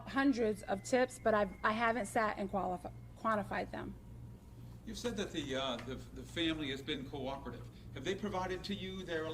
hundreds of tips, but I haven't sat and quantified them. You've said that the family has been cooperative. Have they provided to you their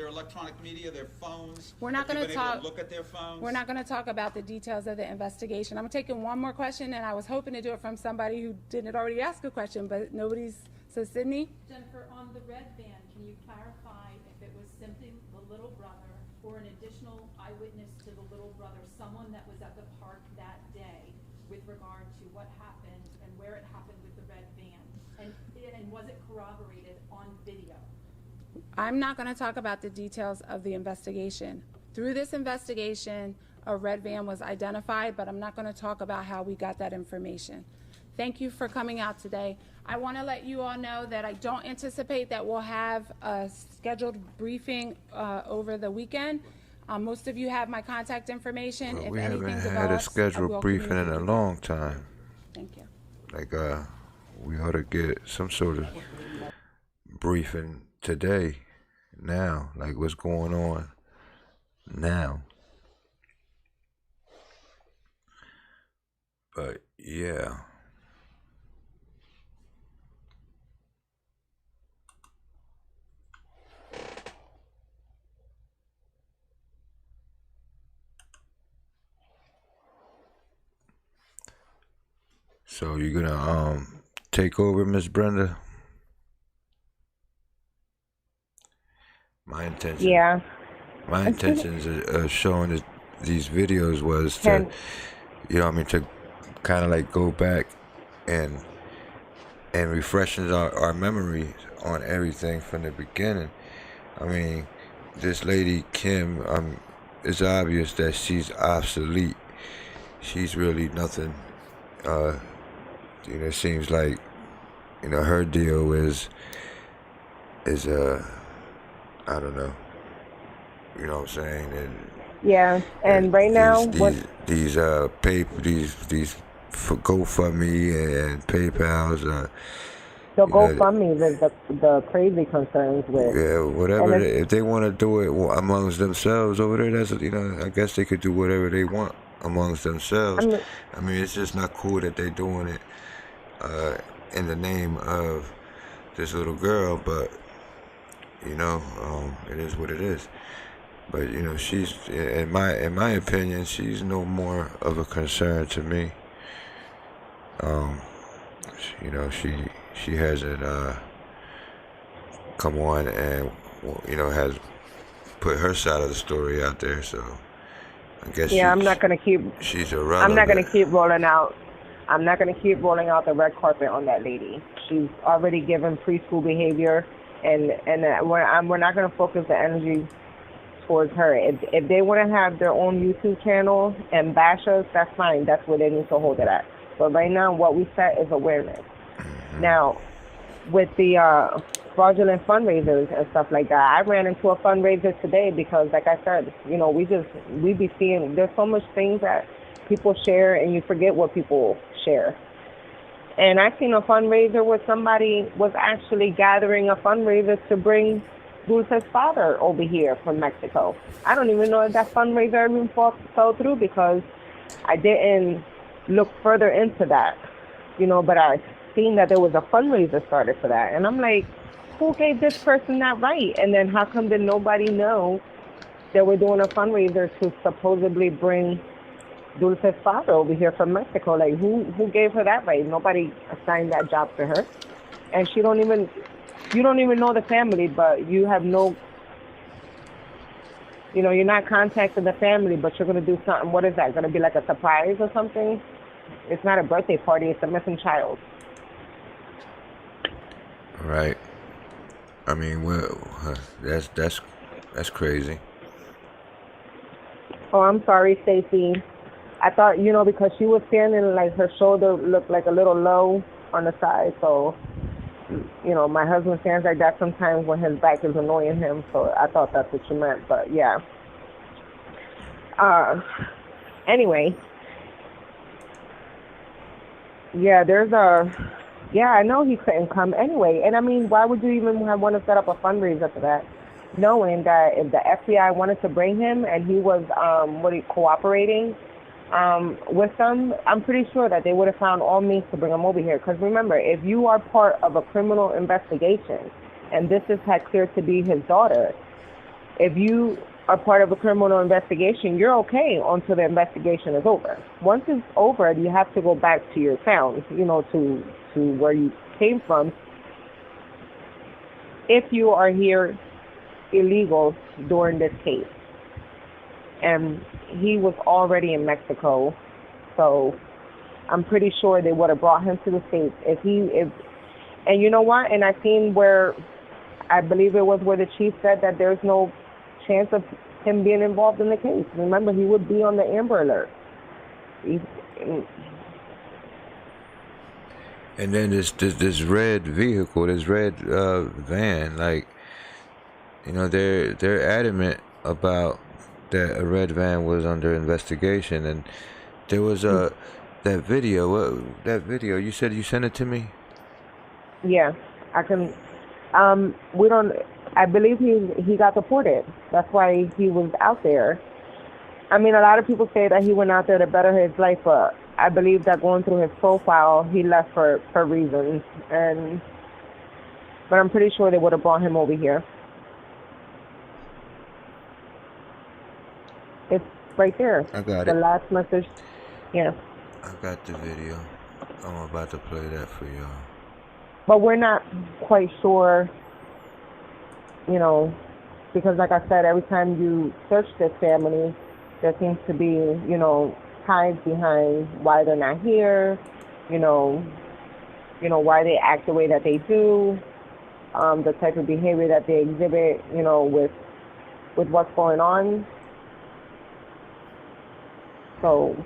electronic media, their phones? We're not going to talk. Look at their phones. We're not going to talk about the details of the investigation. I'm taking one more question, and I was hoping to do it from somebody who didn't already ask a question, but nobody's. So, Sydney? Jennifer, on the red van, can you clarify if it was simply the little brother or an additional eyewitness to the little brother, someone that was at the park that day, with regard to what happened and where it happened with the red van, and was it corroborated on video? I'm not going to talk about the details of the investigation. Through this investigation, a red van was identified, but I'm not going to talk about how we got that information. Thank you for coming out today. I want to let you all know that I don't anticipate that we'll have a scheduled briefing over the weekend. Most of you have my contact information. Well, if we haven't anything had a develops, I scheduled will briefing in a communicate. long time. Thank you. Like, we ought to get some sort of briefing today, now, like what's going on now. But yeah. So you're gonna take over, Miss Brenda? My intention. Yeah. My intentions of showing these videos was to, you know, what I mean, to kind of like go back and refreshes our memory on everything from the beginning. I mean, this lady Kim, it's obvious that she's obsolete. She's really nothing. You know, it seems like, you know, her deal is I don't know. You know what I'm saying? And right now, these for GoFundMe and PayPal's. the GoFundMe, the crazy concerns with. Yeah, whatever. If they want to do it amongst themselves over there, that's, you know, I guess they could do whatever they want amongst themselves. I mean, it's just not cool that they're doing it in the name of this little girl, but you know, it is what it is. But you know, she's, in my opinion, she's no more of a concern to me. You know, she hasn't come on and, you know, has put her side of the story out there. So I guess I'm not gonna keep. She's irrelevant. I'm not gonna keep rolling out. I'm not gonna keep rolling out the red carpet on that lady. She's already given preschool behavior, and we're not gonna focus the energy towards her. If they want to have their own YouTube channel and bash us, that's fine. That's where they need to hold it at. But right now, what we set is awareness. Now, with the fraudulent fundraisers and stuff like that, I ran into a fundraiser today because, like I said, you know, we be seeing, there's so much things that people share and you forget what people share. And I seen a fundraiser where somebody was actually gathering a fundraiser to bring Dulce's father over here from Mexico. I don't even know if that fundraiser even fell through because I didn't look further into that, you know, but I seen that there was a fundraiser started for that. And I'm like, who gave this person that right? And then how come did nobody know that we're doing a fundraiser to supposedly bring Dulce's father over here from Mexico? Like, who gave her that right? Nobody assigned that job to her. And you don't even know the family, but you have no, you know, you're not contacting the family, but you're going to do something. What is that? Going to be like a surprise or something? It's not a birthday party. It's a missing child. Right. I mean, well, that's crazy. Oh, I'm sorry, Stacy. I thought, you know, because she was standing, like her shoulder looked like a little low on the side. So, you know, my husband stands like that sometimes when his back is annoying him. So I thought that's what you meant. But yeah. Anyway. Yeah, I know he couldn't come anyway. And I mean, why would you even want to set up a fundraiser for that? Knowing that if the FBI wanted to bring him and he was cooperating with them, I'm pretty sure that they would have found all means to bring him over here. Because remember, if you are part of a criminal investigation, and this is had cleared to be his daughter, if you are part of a criminal investigation, you're okay until the investigation is over. Once it's over, you have to go back to your town, you know, to where you came from. If you are here illegal during this case. And he was already in Mexico, so I'm pretty sure they would have brought him to the States. And you know what? And I seen where, I believe it was where the chief said that there's no chance of him being involved in the case. Remember, he would be on the Amber Alert. And then this red vehicle, this red van, like, you know, they're adamant about that a red van was under investigation, and there was that video. That video you said you sent it to me. Yeah, I can. We don't. I believe he got deported. That's why he was out there. I mean, a lot of people say that he went out there to better his life, but I believe that going through his profile, he left for reasons. But I'm pretty sure they would have brought him over here. It's right there. I got the it. last message. Yeah. I got the video. I'm about to play that for y'all. But we're not quite sure, you know, because like I said, every time you search this family, there seems to be, you know, ties behind why they're not here, you know, why they act the way that they do, the type of behavior that they exhibit, you know, with what's going on. So,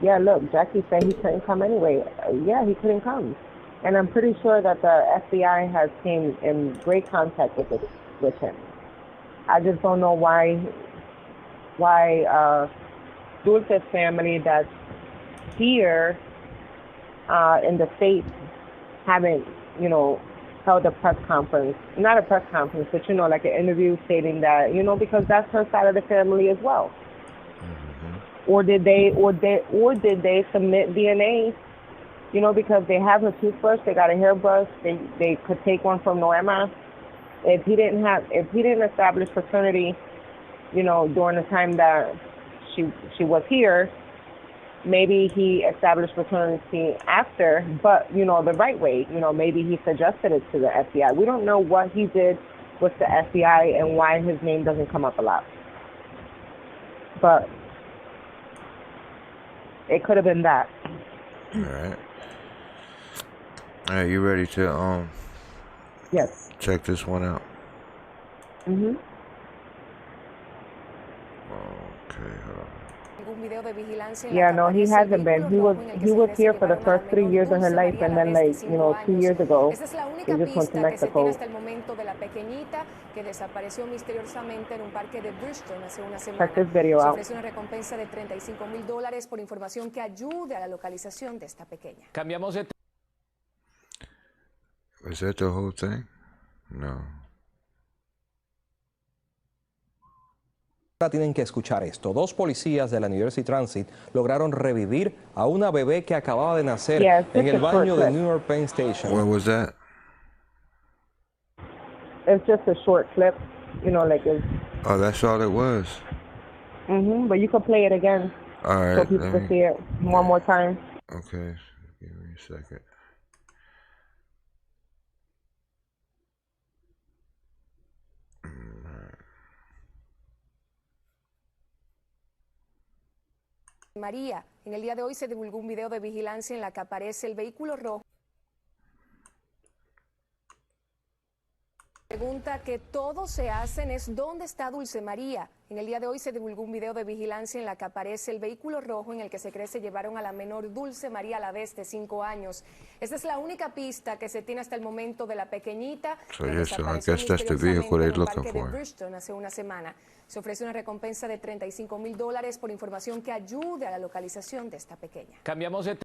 yeah, look, Jackie said he couldn't come anyway. Yeah, he couldn't come. And I'm pretty sure that the FBI has came in great contact with him. I just don't know why Dulce's family that's here in the States haven't, you know, held a press conference. Not a press conference, but, you know, like an interview stating that, you know, because that's her side of the family as well. Mm-hmm. Or did they submit DNA? You know, because they have a toothbrush, they got a hairbrush, they could take one from Noema. If he didn't establish fraternity, you know, during the time that she was here, maybe he established fraternity after, but, you know, the right way. You know, maybe he suggested it to the FBI. We don't know what he did with the FBI and why his name doesn't come up a lot. But it could have been that. All right. All right, you ready to Yes. check this one out? Mhm. Okay. Yeah, no, he hasn't been. He was here for the first 3 years of her life, and then, like, you know, 2 years ago, Esta es la he única just went to pista que se tiene Mexico. hasta el momento de la pequeñita que desapareció misteriosamente en un parque de Bridgeton hace una semana. Check this video Se out. ofrece una recompensa de $35,000 por información que ayude a la localización de esta pequeña. Cambiamos de Was that the whole thing? No. Ahora tienen que escuchar esto. 2 policías de la New Jersey Transit lograron revivir a una bebé que acababa de nacer en el baño de New York Penn Station. Where was that? It's just a short clip, you know, like it's. Oh, that's all it was. But you can play it again. All right. So people can see it one more time. Okay. Give me a second. María, en el día de hoy se divulgó un video de vigilancia en la que aparece el vehículo rojo. La pregunta que todos se hacen es ¿dónde está Dulce María? En el día de hoy se divulgó un video de vigilancia en la que aparece el vehículo rojo en el que se cree se llevaron a la menor Dulce María Alavez de 5 años. Esta es la única pista que se tiene hasta el momento de la pequeñita So, que yeah, so I desapareció guess that's the vehicle they're misteriosamente en un looking parque de for. Bridgeton hace una semana. Se ofrece una recompensa de $35,000 por información que ayude a la localización de esta pequeña. Cambiamos de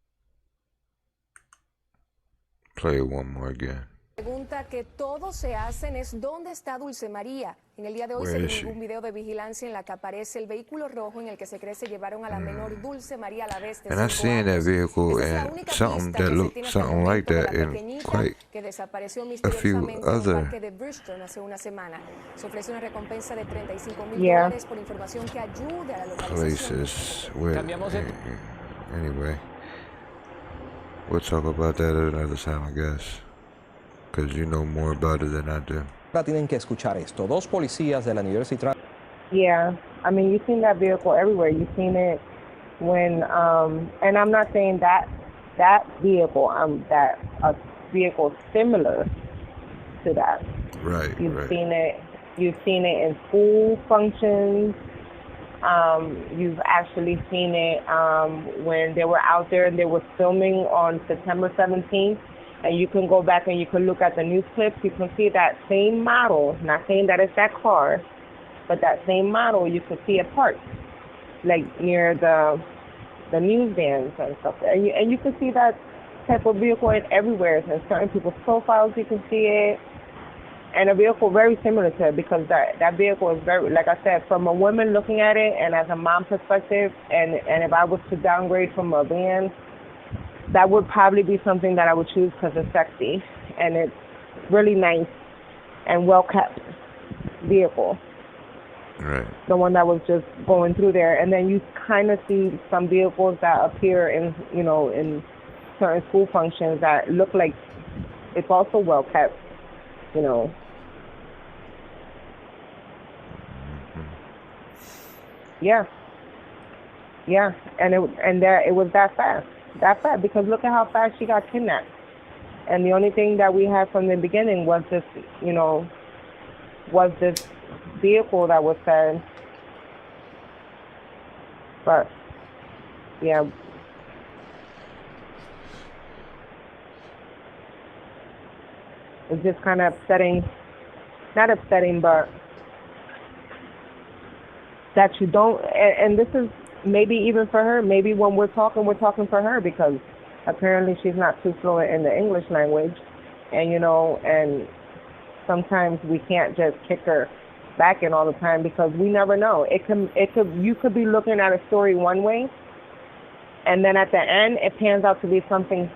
Play it one more again. La pregunta que todos se hacen es ¿dónde está Dulce María? En el día de hoy se Where is divulgó she? un video de vigilancia en la que aparece el vehículo rojo en el que se cree se llevaron a la menor Dulce María Alavez de And I 5 seen that años. vehicle Esta es la and única something pista that que se looked tiene hasta el something like momento de that la in pequeñita quite que desapareció a few misteriosamente en un other parque de Bridgeton hace una semana. Se ofrece una recompensa de $35,000 Yeah. por información que ayude a la localización. places where. Cambiamos de Anyway, we'll talk about that at another time, I guess, because you know more about it than I do. Ahora tienen que escuchar esto. 2 policías de la New Jersey Transit. Yeah, I mean, you've seen that vehicle everywhere. You've seen it when, and I'm not saying that vehicle, that a vehicle similar to that. Right, You've right. seen it in school functions. You've actually seen it when they were out there and they were filming on September 17th. And you can go back and you can look at the news clips. You can see that same model. Not saying that it's that car, but that same model, you can see it parked, like near the news vans and stuff. And you can see that type of vehicle in everywhere. In certain people's profiles, you can see it. And a vehicle very similar to it, because that vehicle is very, like I said, from a woman looking at it and as a mom perspective, and if I was to downgrade from a van, that would probably be something that I would choose because it's sexy and it's really nice and well kept vehicle. Right. The one that was just going through there. And then you kind of see some vehicles that appear in, in certain school functions that look like it's also well kept, Yeah. Yeah. And it was that fast. Because look at how fast she got kidnapped. And the only thing that we had from the beginning was this, was this vehicle that was said. But, yeah. It's just kind of upsetting. Not upsetting, but that you don't, and this is maybe even for her, maybe when we're talking for her, because apparently she's not too fluent in the English language, and and sometimes we can't just kick her back in all the time, because we never know. You could be looking at a story one way, and then at the end it pans out to be something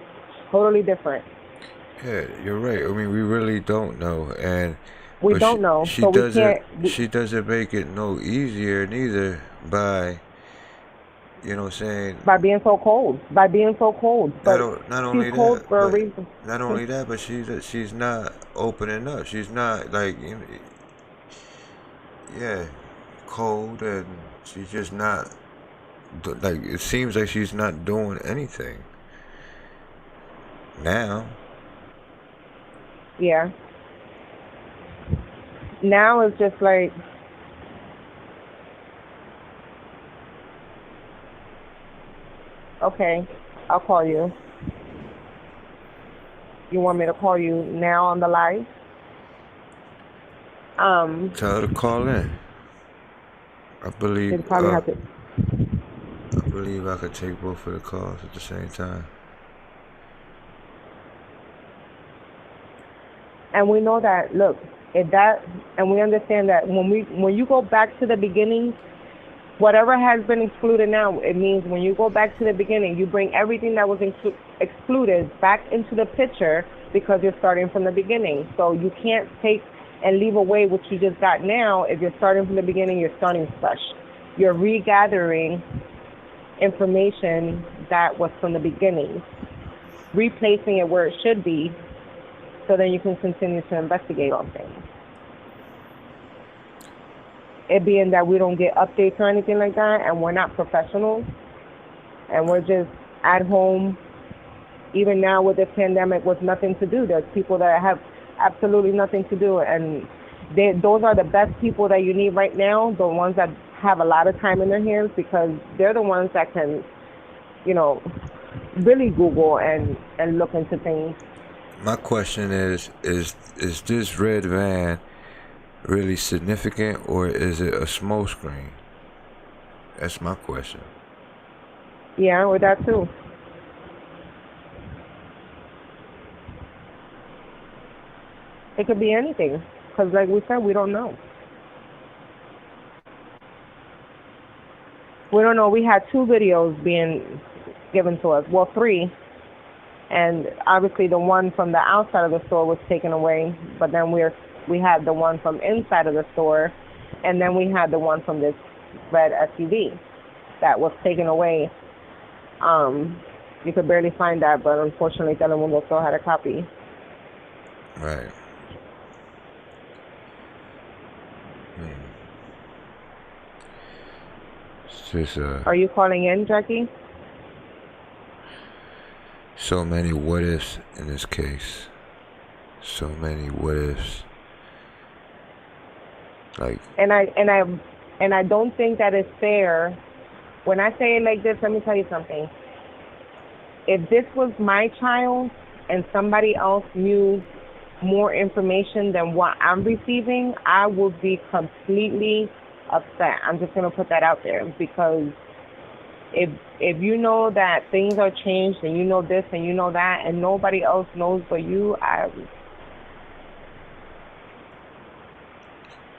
totally different. Yeah, you're right. I mean, we really don't know, and we don't know. She so doesn't. We she doesn't make it no easier neither by, what I'm saying. By being so cold. But not only she's cold that, for a reason. Not only that, but she's not opening up. She's not like, cold, and she's just not. Like, it seems like she's not doing anything now. Yeah. Now it's just like, okay, I'll call you. You want me to call you now on the live? Tell her to call in. I believe. You'd probably have to. I believe I could take both of the calls at the same time. And we know that, look, and we understand that when you go back to the beginning, whatever has been excluded now, it means when you go back to the beginning, you bring everything that was excluded back into the picture, because you're starting from the beginning. So you can't take and leave away what you just got now. If you're starting from the beginning, you're starting fresh. You're regathering information that was from the beginning, replacing it where it should be, so then you can continue to investigate on things. It being that we don't get updates or anything like that, and we're not professionals, and we're just at home, even now with this pandemic, with nothing to do. There's people that have absolutely nothing to do, and those are the best people that you need right now, the ones that have a lot of time in their hands, because they're the ones that can, really Google and look into things. My question is this red van really significant, or is it a smoke screen? That's my question. Yeah, with that too. It could be anything, because like we said, we don't know. We don't know. We had 2 videos being given to us. Well, 3. And obviously the one from the outside of the store was taken away, but then we had the one from inside of the store, and then we had the one from this red SUV that was taken away. You could barely find that, but unfortunately Telemundo still had a copy. Right. It's just Are you calling in, Jackie? So many what ifs in this case. So many what ifs. Like. And I And I don't think that it's fair. When I say it like this, let me tell you something. If this was my child and somebody else knew more information than what I'm receiving, I would be completely upset. I'm just going to put that out there, because if you know that things are changed and you know this and you know that and nobody else knows but you,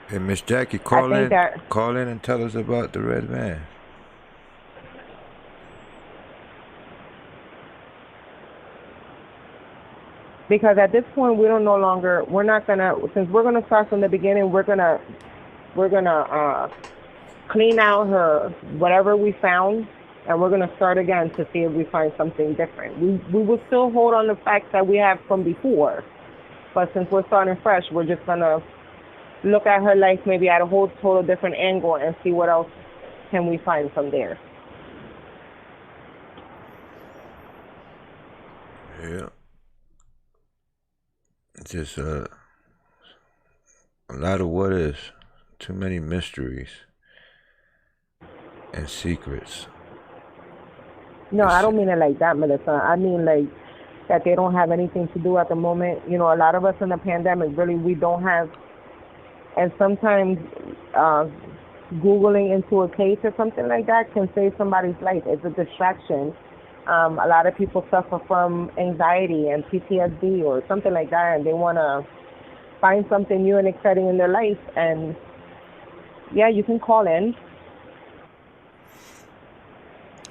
Hey, Miss Jackie, call in and tell us about the red van. Because at this point we're not gonna, since we're gonna start from the beginning, we're gonna clean out her whatever we found, and we're gonna start again to see if we find something different. We will still hold on the facts that we have from before, but since we're starting fresh, we're just gonna look at her life maybe at a whole total different angle and see what else can we find from there. Yeah. Just a lot of what is, too many mysteries and secrets. No, I don't mean it like that, Melissa. I mean like that they don't have anything to do at the moment. You know, a lot of us in the pandemic, really, we don't have, and sometimes Googling into a case or something like that can save somebody's life. It's a distraction. A lot of people suffer from anxiety and PTSD or something like that, and they want to find something new and exciting in their life. And yeah, you can call in.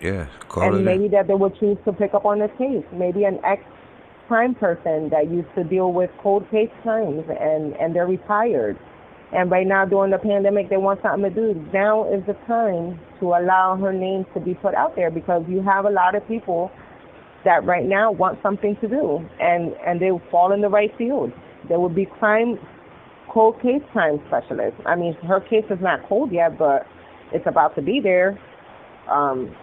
Yeah, call and maybe in. that they would choose to pick up on this case. Maybe an ex-crime person that used to deal with cold case crimes, and they're retired. And right now, during the pandemic, they want something to do. Now is the time to allow her name to be put out there, because you have a lot of people that right now want something to do, and they fall in the right field. There would be cold case crime specialists. I mean, her case is not cold yet, but it's about to be there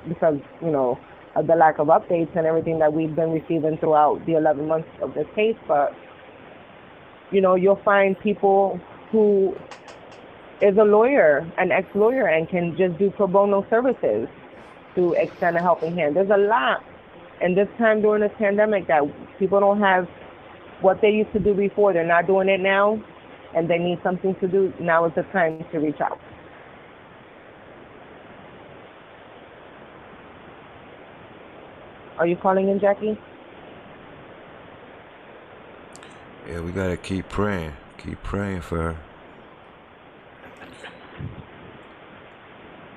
because, you know, of the lack of updates and everything that we've been receiving throughout the 11 months of this case. But, you know, you'll find people who is a lawyer, an ex-lawyer, and can just do pro bono services to extend a helping hand. There's a lot in this time during this pandemic that people don't have what they used to do before. They're not doing it now, and they need something to do. Now is the time to reach out. Are you calling in, Jackie? Yeah, we gotta keep praying. Keep praying for her.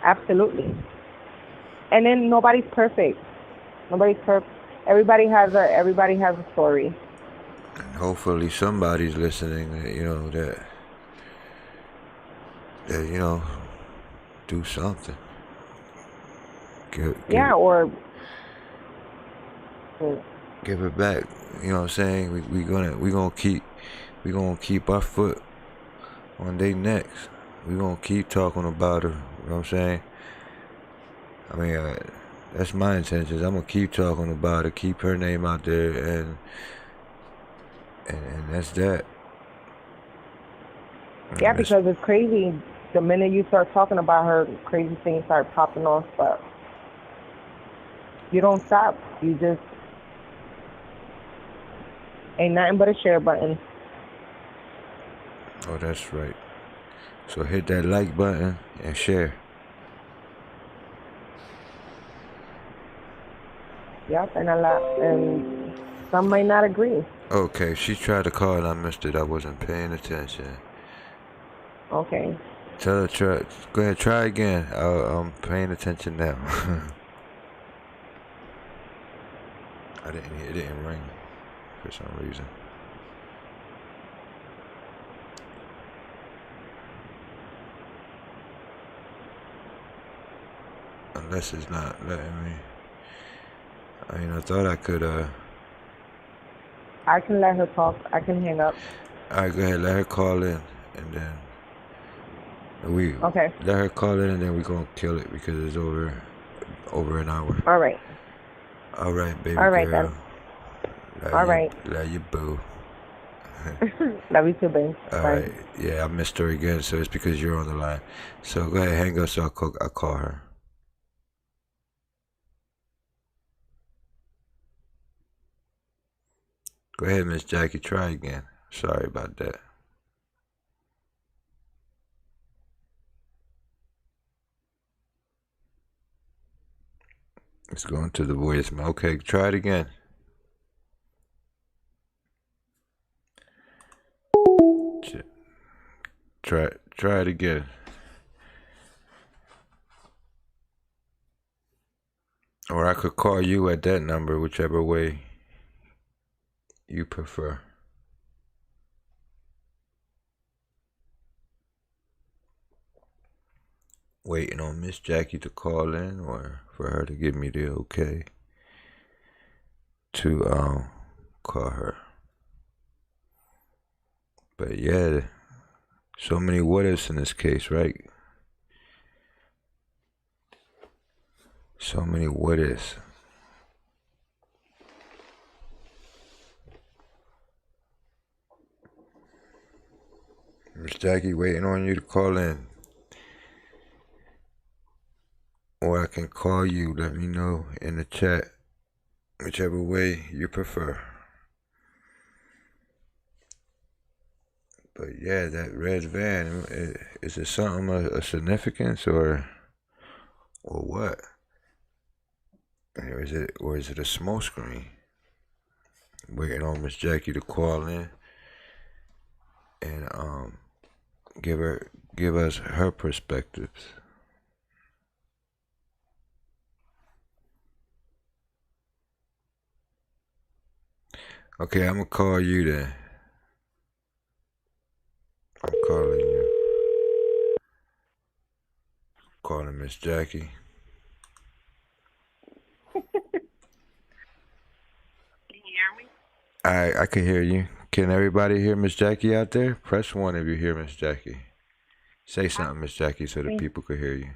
Absolutely. And then nobody's perfect. Nobody's perfect. Everybody has a story. And hopefully somebody's listening that, you know, that you know, do something. Give it back. You know what I'm saying? We gonna keep our foot on their necks. We gonna keep talking about her. You know what I'm saying? I mean, that's my intentions. I'm gonna keep talking about her, keep her name out there, and that's that. Yeah, because it's crazy. The minute you start talking about her, crazy things start popping off, but you don't stop. You just ain't nothing but a share button. Oh, that's right. So hit that like button and share. Yep, and some might not agree. Okay, she tried to call and I missed it. I wasn't paying attention. Okay. Tell her, go ahead, try again. I'm paying attention now. It didn't ring for some reason. Unless it's not letting me. I mean, I thought I could, I can let her talk. I can hang up. Alright, go ahead, let her call in, and then okay. Let her call in, and then we gonna kill it because it's over an hour. All right. All right, baby All right, girl. then. All right. Love you, boo. Love you too, babe. All Bye. right. Yeah, I missed her again, so it's because you're on the line. So go ahead, hang up so I'll call her. Go ahead, Miss Jackie. Try again. Sorry about that. It's going to the voicemail. Okay, try it again. Try it again. Or I could call you at that number, whichever way you prefer. Waiting on Miss Jackie to call in, or for her to give me the okay to call her. But yeah, so many what ifs in this case, right? So many what ifs. Miss Jackie, waiting on you to call in. Or I can call you. Let me know in the chat, whichever way you prefer. But yeah, that red van, is it something of significance or what? Or is it a smoke screen? Waiting on Miss Jackie to call in and give us her perspectives. Okay, I'm gonna call you then. I'm calling you. Calling Miss Jackie. Can you hear me? I can hear you. Can everybody hear Miss Jackie out there? Press 1 if you hear Miss Jackie. Say something, Miss Jackie, so the people can hear you.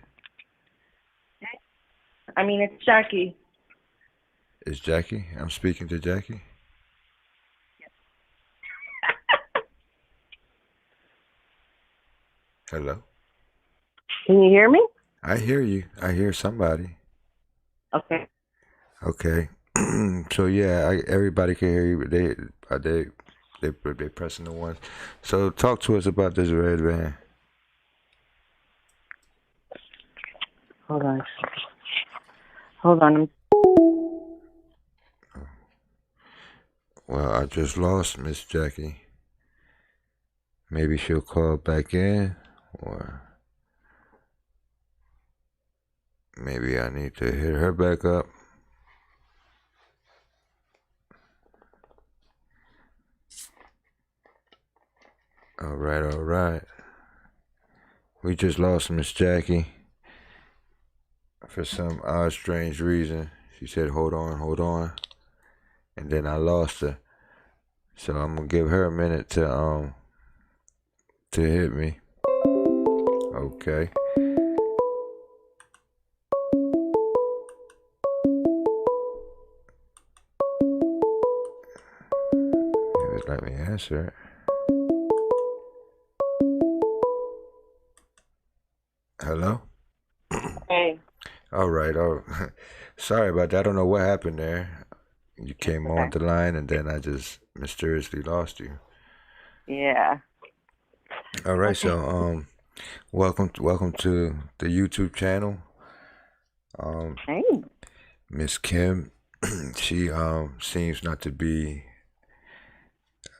I mean, it's Jackie. It's Jackie? I'm speaking to Jackie? Hello? Can you hear me? I hear you. I hear somebody. Okay. Okay. So yeah, everybody can hear you. They pressing the ones. So talk to us about this red van. Hold on. Well, I just lost Miss Jackie. Maybe she'll call back in, or maybe I need to hit her back up. All right. We just lost Miss Jackie for some odd, strange reason. She said, hold on. And then I lost her. So I'm gonna give her a minute to hit me. Okay. Let me answer it. Hello? Hey. All right. Sorry about that. I don't know what happened there. You came on the line and then I just mysteriously lost you. Yeah. All right. So welcome to the YouTube channel. Hey. Miss Kim, she seems not to be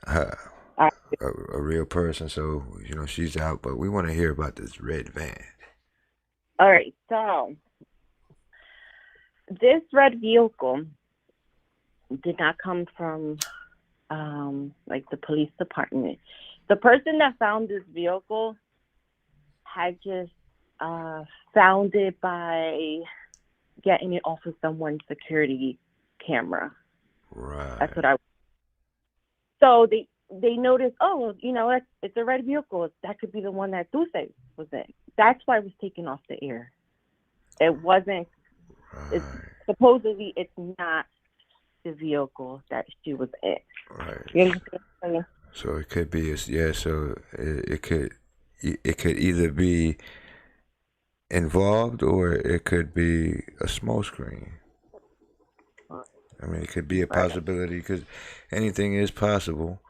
a real person, so she's out, but we want to hear about this red van. All right, so this red vehicle did not come from like the police department. The person that found this vehicle had just found it by getting it off of someone's security camera. Right. That's what So they noticed, it's a red vehicle. That could be the one that Dulce was in. That's why it was taken off the air. It wasn't. Right. Supposedly, it's not the vehicle that she was in. Right. You understand? So it could be, yeah. So it could either be involved or it could be a smoke screen. I mean, it could be a possibility because anything is possible.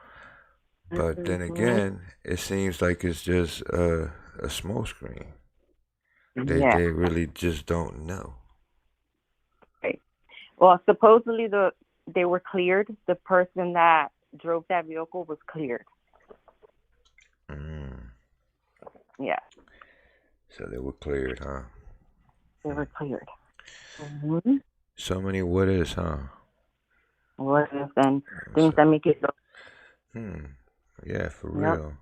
But then again, it seems like it's just a smoke screen. They really just don't know. Right. Well, supposedly they were cleared. The person that drove that vehicle was cleared. Yeah. So they were cleared, huh? They were cleared. Mm-hmm. So many what ifs, huh? What ifs and things that make it go. Yeah, for real.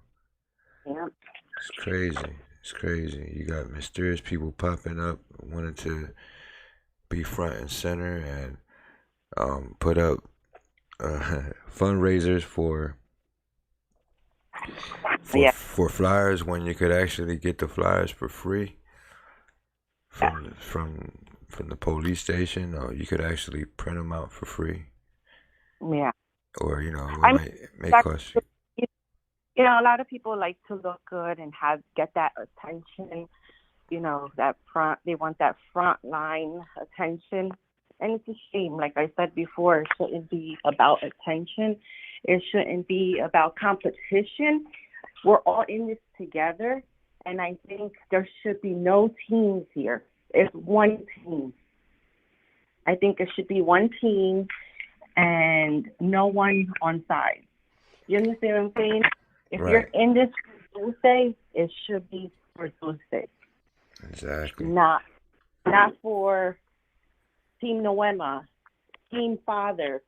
Yep. It's crazy. It's crazy. You got mysterious people popping up wanting to be front and center and put up fundraisers for flyers when you could actually get the flyers for free from the police station, or you could actually print them out for free. Yeah. Or it may cost you. You know, a lot of people like to look good and get that attention. You know, they want that front line attention. And it's a shame. Like I said before, it shouldn't be about attention. It shouldn't be about competition. We're all in this together. And I think there should be no teams here. It's one team. I think it should be one team and no one on side. You understand what I'm saying? If you're in this for Dulce, it should be for Dulce. Exactly. Not for Team Noema, Team Father,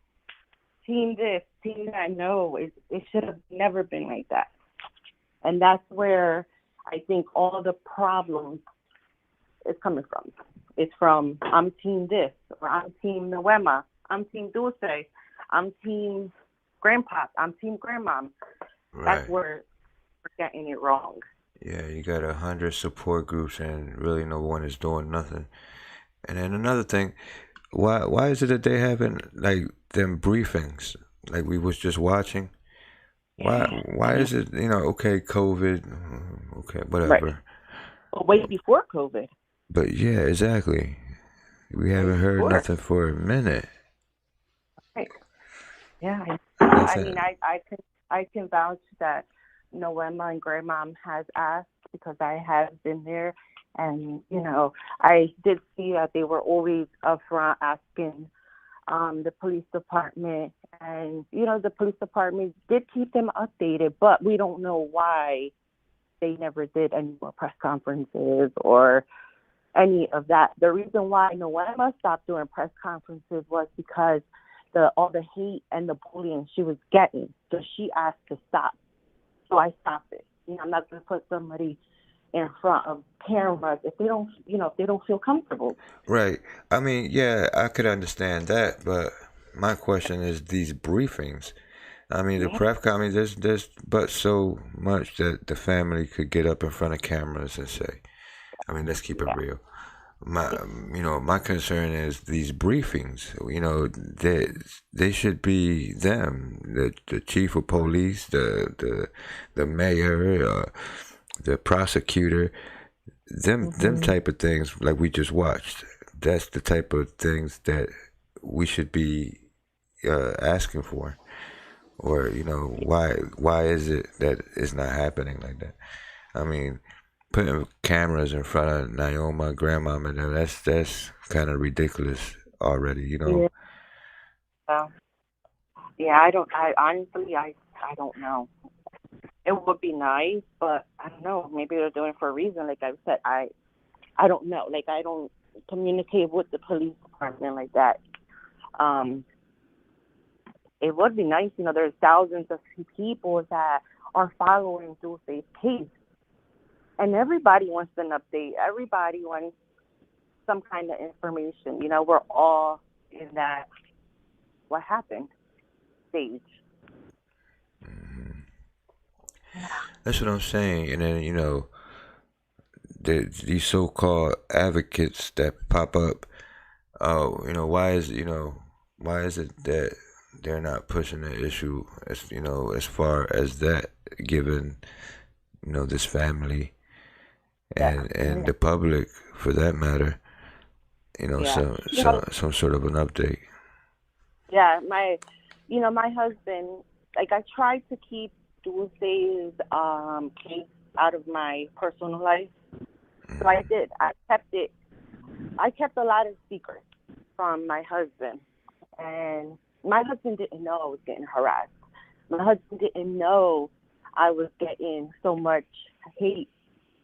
Team this, Team that. No, it should have never been like that. And that's where I think all the problems is coming from. It's from, I'm Team this, or I'm Team Noema, I'm Team Dulce, I'm Team Grandpa, I'm Team Grandmom. That's where we're getting it wrong. Yeah, you got 100 support groups and really no one is doing nothing. And then another thing, why is it that they having like them briefings like we was just watching? Why is it, okay, COVID, okay, whatever. Right. But way before COVID. But yeah, exactly. We haven't heard nothing for a minute. Right. Yeah. I mean, I can vouch that Noema and Grandmom has asked because I have been there. And, I did see that they were always upfront asking the police department. And, the police department did keep them updated, but we don't know why they never did any more press conferences or any of that. The reason why Noema stopped doing press conferences was because all the hate and the bullying she was getting. So she asked to stop. So I stopped it. I'm not going to put somebody in front of cameras if they don't feel comfortable. Right. I mean, yeah, I could understand that, but my question is these briefings. I mean, the prep comedy, there's but so much that the family could get up in front of cameras and say. I mean, let's keep it real. My concern is these briefings. They should be them, the chief of police, the mayor, the prosecutor, them type of things like we just watched. That's the type of things that we should be asking for, or why is it that it's not happening like that? I mean, putting cameras in front of Naoma, Grandmom, and them, that's kind of ridiculous already, Yeah. I honestly don't know. It would be nice, but I don't know. Maybe they're doing it for a reason. Like I said, I don't know. Like I don't communicate with the police department like that. It would be nice. There's thousands of people that are following Dulce's case. And everybody wants an update. Everybody wants some kind of information. We're all in that what happened stage. That's what I'm saying. And then, these so-called advocates that pop up, why is it that they're not pushing the issue as as far as that, given this family and the public for that matter. Some sort of an update. Yeah, my husband, like, I tried to keep Dulce's case out of my personal life. So I did. I kept a lot of secrets from my husband. And my husband didn't know I was getting harassed. My husband didn't know I was getting so much hate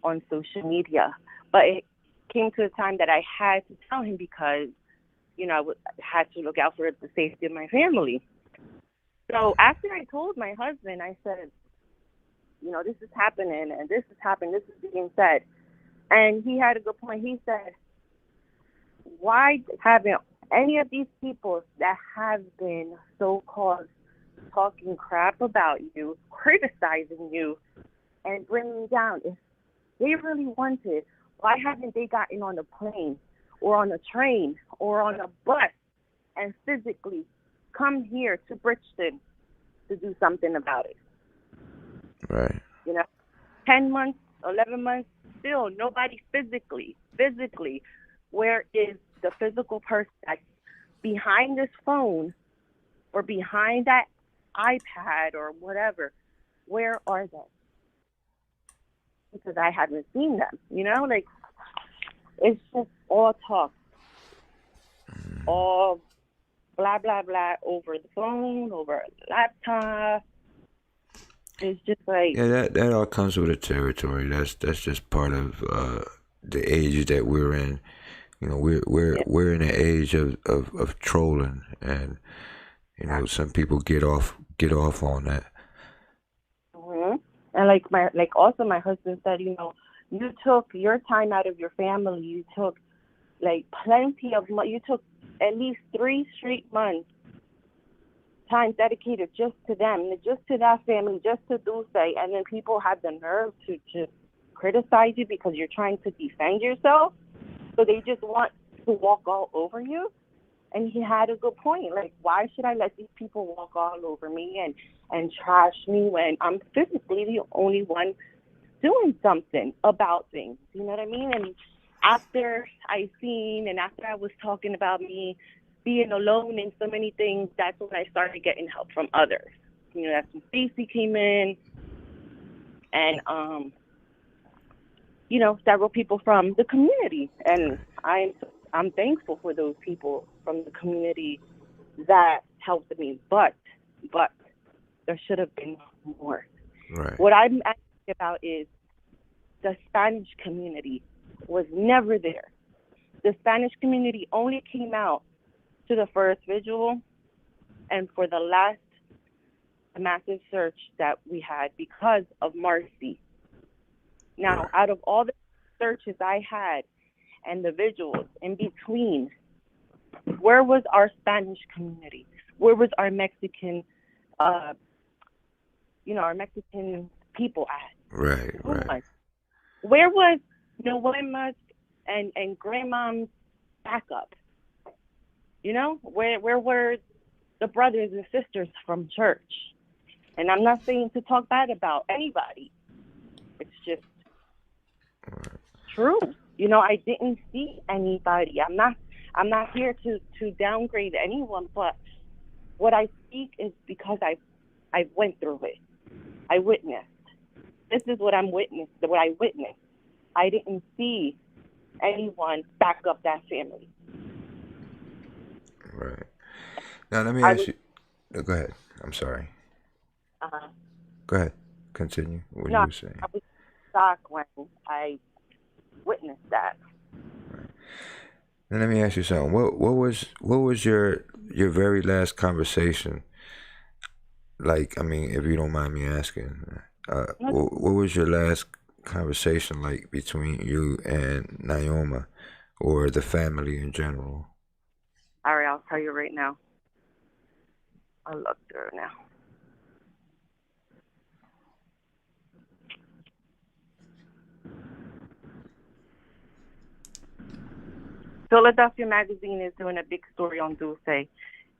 on social media. But it came to a time that I had to tell him because, I had to look out for the safety of my family. So after I told my husband, I said, this is happening and this is happening, this is being said. And he had a good point. He said, why haven't any of these people that have been so-called talking crap about you, criticizing you, and bringing you down, if they really wanted, why haven't they gotten on a plane or on a train or on a bus and physically come here to Bridgeton to do something about it? Right. 10 months, 11 months, still nobody physically. Where is the physical person that's behind this phone or behind that iPad or whatever? Where are they? Because I haven't seen them, it's just all talk, all blah, blah, blah over the phone, over a laptop. It's just like... Yeah, that all comes with the territory. That's just part of the age that we're in. We're in an age of trolling, and some people get off on that. Mm-hmm. And also my husband said, you took your time out of your family. You took plenty of money. You took at least 3 straight months time dedicated just to them, just to that family, just to Dulce, and then people have the nerve to just criticize you because you're trying to defend yourself. So they just want to walk all over you. And he had a good point. Why should I let these people walk all over me and trash me when I'm physically the only one doing something about things? You know what I mean? And after I was talking about me being alone in so many things, that's when I started getting help from others. That's when Stacy came in, and several people from the community, and I'm thankful for those people from the community that helped me. But there should have been more. Right. What I'm asking about is the Spanish community was never there. The Spanish community only came out to the first vigil and for the last massive search that we had because of Marcy. Now, out of all the searches I had and the vigils in between, where was our Spanish community? Where was our Mexican, our Mexican people at? Right. Where was Noema's and Grandmom's backup? Where were the brothers and sisters from church? And I'm not saying to talk bad about anybody. It's just true. I didn't see anybody. I'm not here to downgrade anyone, but what I speak is because I went through it. I witnessed. This is what I witnessed. I didn't see anyone back up that family. Right. Now let me ask you. Go ahead. I'm sorry. Go ahead. Continue. What you were saying. I was shocked when I witnessed that. Right. Now let me ask you something. What was your very last conversation? If you don't mind me asking, what was your last conversation like between you and Naoma, or the family in general? All right, I'll tell you right now. I'll look through now. Philadelphia Magazine is doing a big story on Dulce.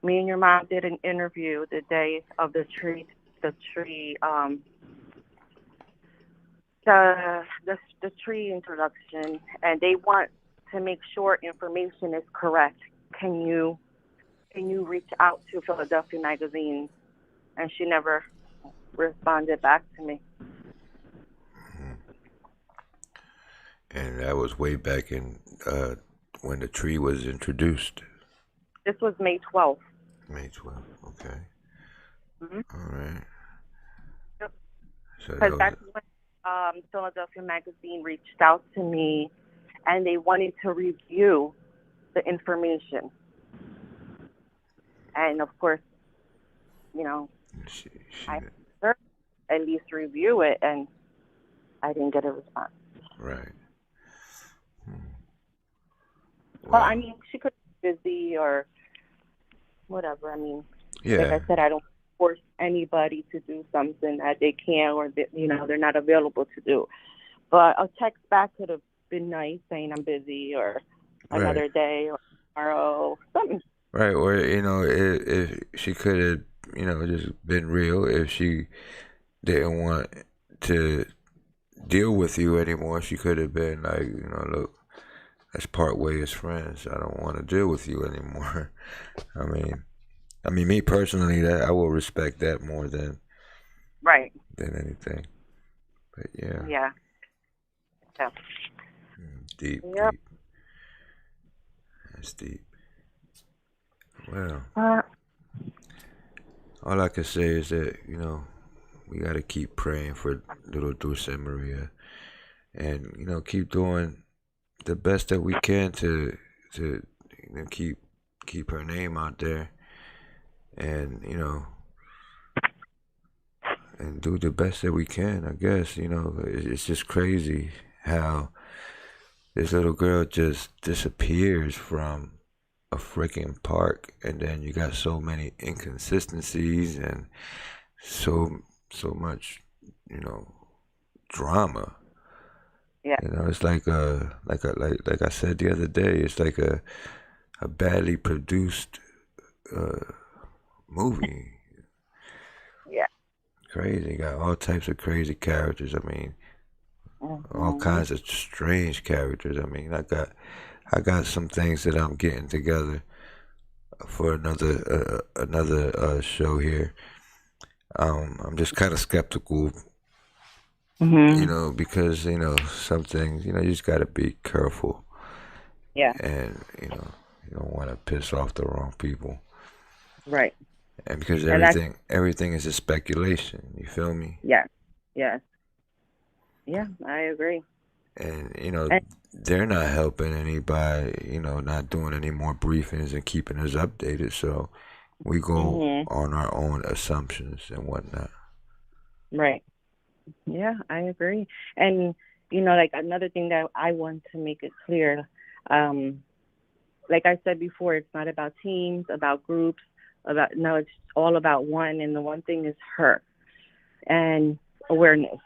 Me and your mom did an interview the day of the tree, the tree introduction, and they want to make sure information is correct. Can you reach out to Philadelphia Magazine? And she never responded back to me. And that was way back in when the tree was introduced. This was May 12th. May 12th, okay. Mm-hmm. All right. Yep. So Because that's when Philadelphia Magazine reached out to me, and they wanted to review the information. And of course, you know, I heard at least review it, and I didn't get a response. Right. Well, I mean, she could be busy or whatever. I mean, yeah. Like I said, I don't force anybody to do something that they can't or that, you know, they're not available to do. But a text back could have been nice, saying I'm busy or another day or tomorrow, something. Right, or you know, if she could have, you know, just been real. If she didn't want to deal with you anymore, she could have been like, you know, look, let's part ways as friends. I don't want to deal with you anymore. I mean, me personally, that I will respect that more than anything. But yeah. Yeah. Deep. Yep. Deep. That's deep. Well, all I can say is that, you know, we got to keep praying for little Dulce Maria, and you know, keep doing the best that we can to you know, keep her name out there, and you know, and do the best that we can. I guess, you know, it's just crazy how this little girl just disappears from a freaking park, and then you got so many inconsistencies and so much, you know, drama. Yeah. You know, it's like I said the other day, it's like a badly produced movie. Yeah. Crazy. Got all types of crazy characters. I mean, all kinds of strange characters. I mean, I got some things that I'm getting together for another show here. I'm just kind of skeptical, you know, because, you know, some things, you know, you just got to be careful. Yeah. And, you know, you don't want to piss off the wrong people. Right. And because everything is a speculation, you feel me? Yeah. Yes. Yeah, I agree. And, you know, they're not helping anybody, you know, not doing any more briefings and keeping us updated. So we go on our own assumptions and whatnot. Right. Yeah, I agree. And, you know, like another thing that I want to make it clear, like I said before, it's not about teams, about groups, no, it's all about one. And the one thing is her and awareness.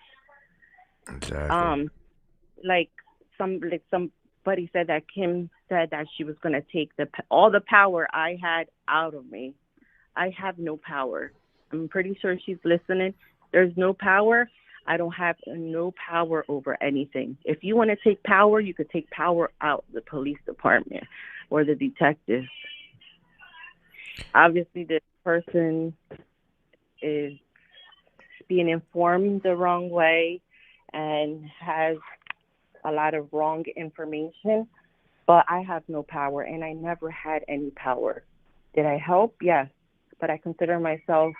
Exactly. Like somebody said that Kim said that she was going to take all the power I had out of me. I have no power. I'm pretty sure she's listening. There's no power. I don't have no power over anything. If you want to take power, you could take power out the police department or the detectives. Obviously, this person is being informed the wrong way and has a lot of wrong information, but I have no power, and I never had any power. Did I help? Yes, but I consider myself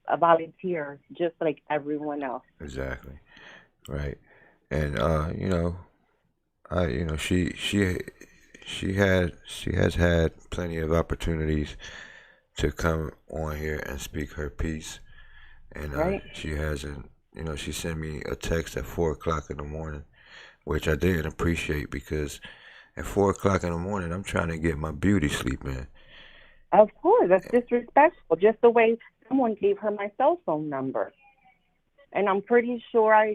a volunteer, just like everyone else. Exactly, right. And you know, she has had plenty of opportunities to come on here and speak her piece, and she hasn't. You know, she sent me a text at 4:00 in the morning, which I didn't appreciate because at 4:00 in the morning, I'm trying to get my beauty sleep in. Of course, that's disrespectful. Just the way someone gave her my cell phone number, and I'm pretty sure I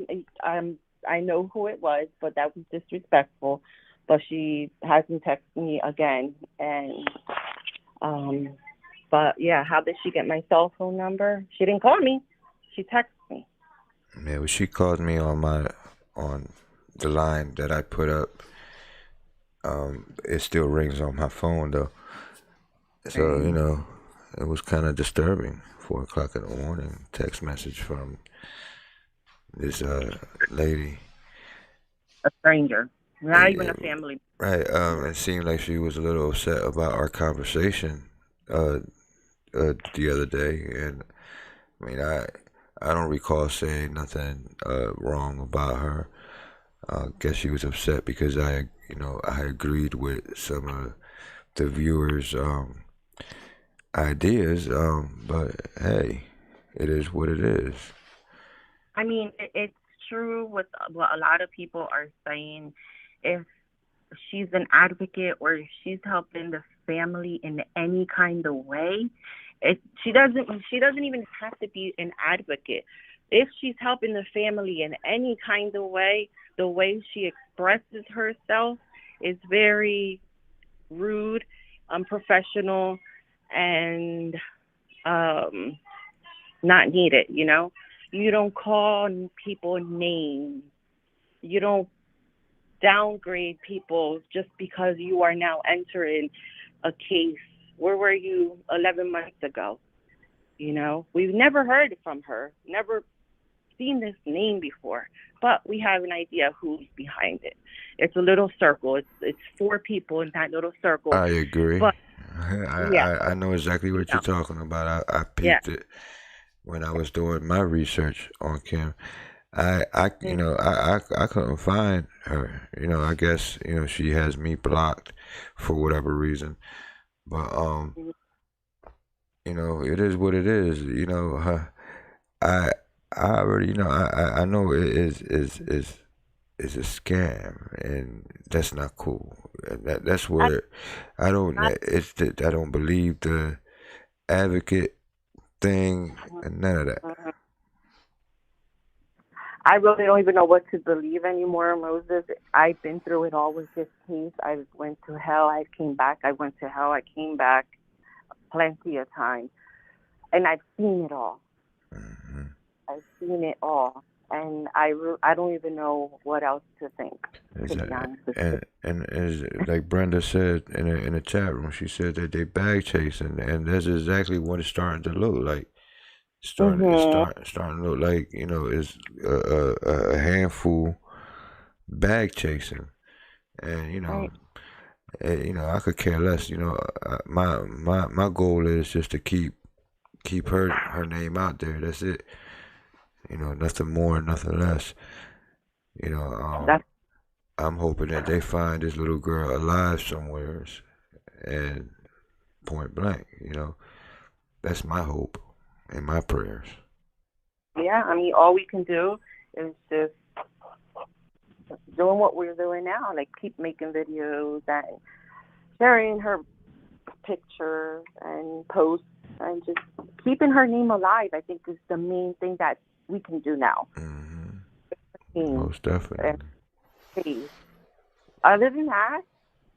know who it was, but that was disrespectful. But she hasn't texted me again, and But yeah, how did she get my cell phone number? She didn't call me. She texted me. Yeah, well, she called me on the line that I put up. It still rings on my phone though. So, you know, it was kind of disturbing. 4 o'clock in the morning, text message from this lady. A stranger, not even a family. Right. It seemed like she was a little upset about our conversation the other day, and I mean, I don't recall saying nothing wrong about her. I guess she was upset because I agreed with some of the viewers' ideas. But hey, it is what it is. I mean, it's true with what a lot of people are saying. If she's an advocate or if she's helping the family in any kind of way, she doesn't even have to be an advocate. If she's helping the family in any kind of way, the way she expresses herself is very rude, unprofessional, and not needed, you know? You don't call people names. You don't downgrade people just because you are now entering a case. Where were you 11 months ago? You know, we've never heard from her, never seen this name before, but we have an idea who's behind it. It's a little circle. It's 4 people in that little circle. I agree. But, I know exactly what you're talking about. I peeped it when I was doing my research on Kim. I couldn't find her. You know, I guess, you know, she has me blocked for whatever reason. But you know, it is what it is. You know, I already know. I know it is a scam, and that's not cool. That's where I don't. It's that I don't believe the advocate thing and none of that. I really don't even know what to believe anymore, Moses. I've been through it all with this case. I went to hell. I came back. I went to hell. I came back plenty of times. And I've seen it all. Mm-hmm. I've seen it all. And I don't even know what else to think, to be honest with you. And as like Brenda said in the chat room, she said that they bag chasing, and that's exactly what it's starting to look like. It's starting to look like, you know, it's a handful bag chasing, and you know, I could care less. You know, my goal is just to keep her name out there. That's it. You know, nothing more, nothing less. You know, I'm hoping that they find this little girl alive somewhere, and point blank. You know, that's my hope and my prayers. Yeah, I mean, all we can do is just doing what we're doing now, like keep making videos and sharing her pictures and posts and just keeping her name alive, I think, is the main thing that we can do now. Mm-hmm. Most definitely. Other than that,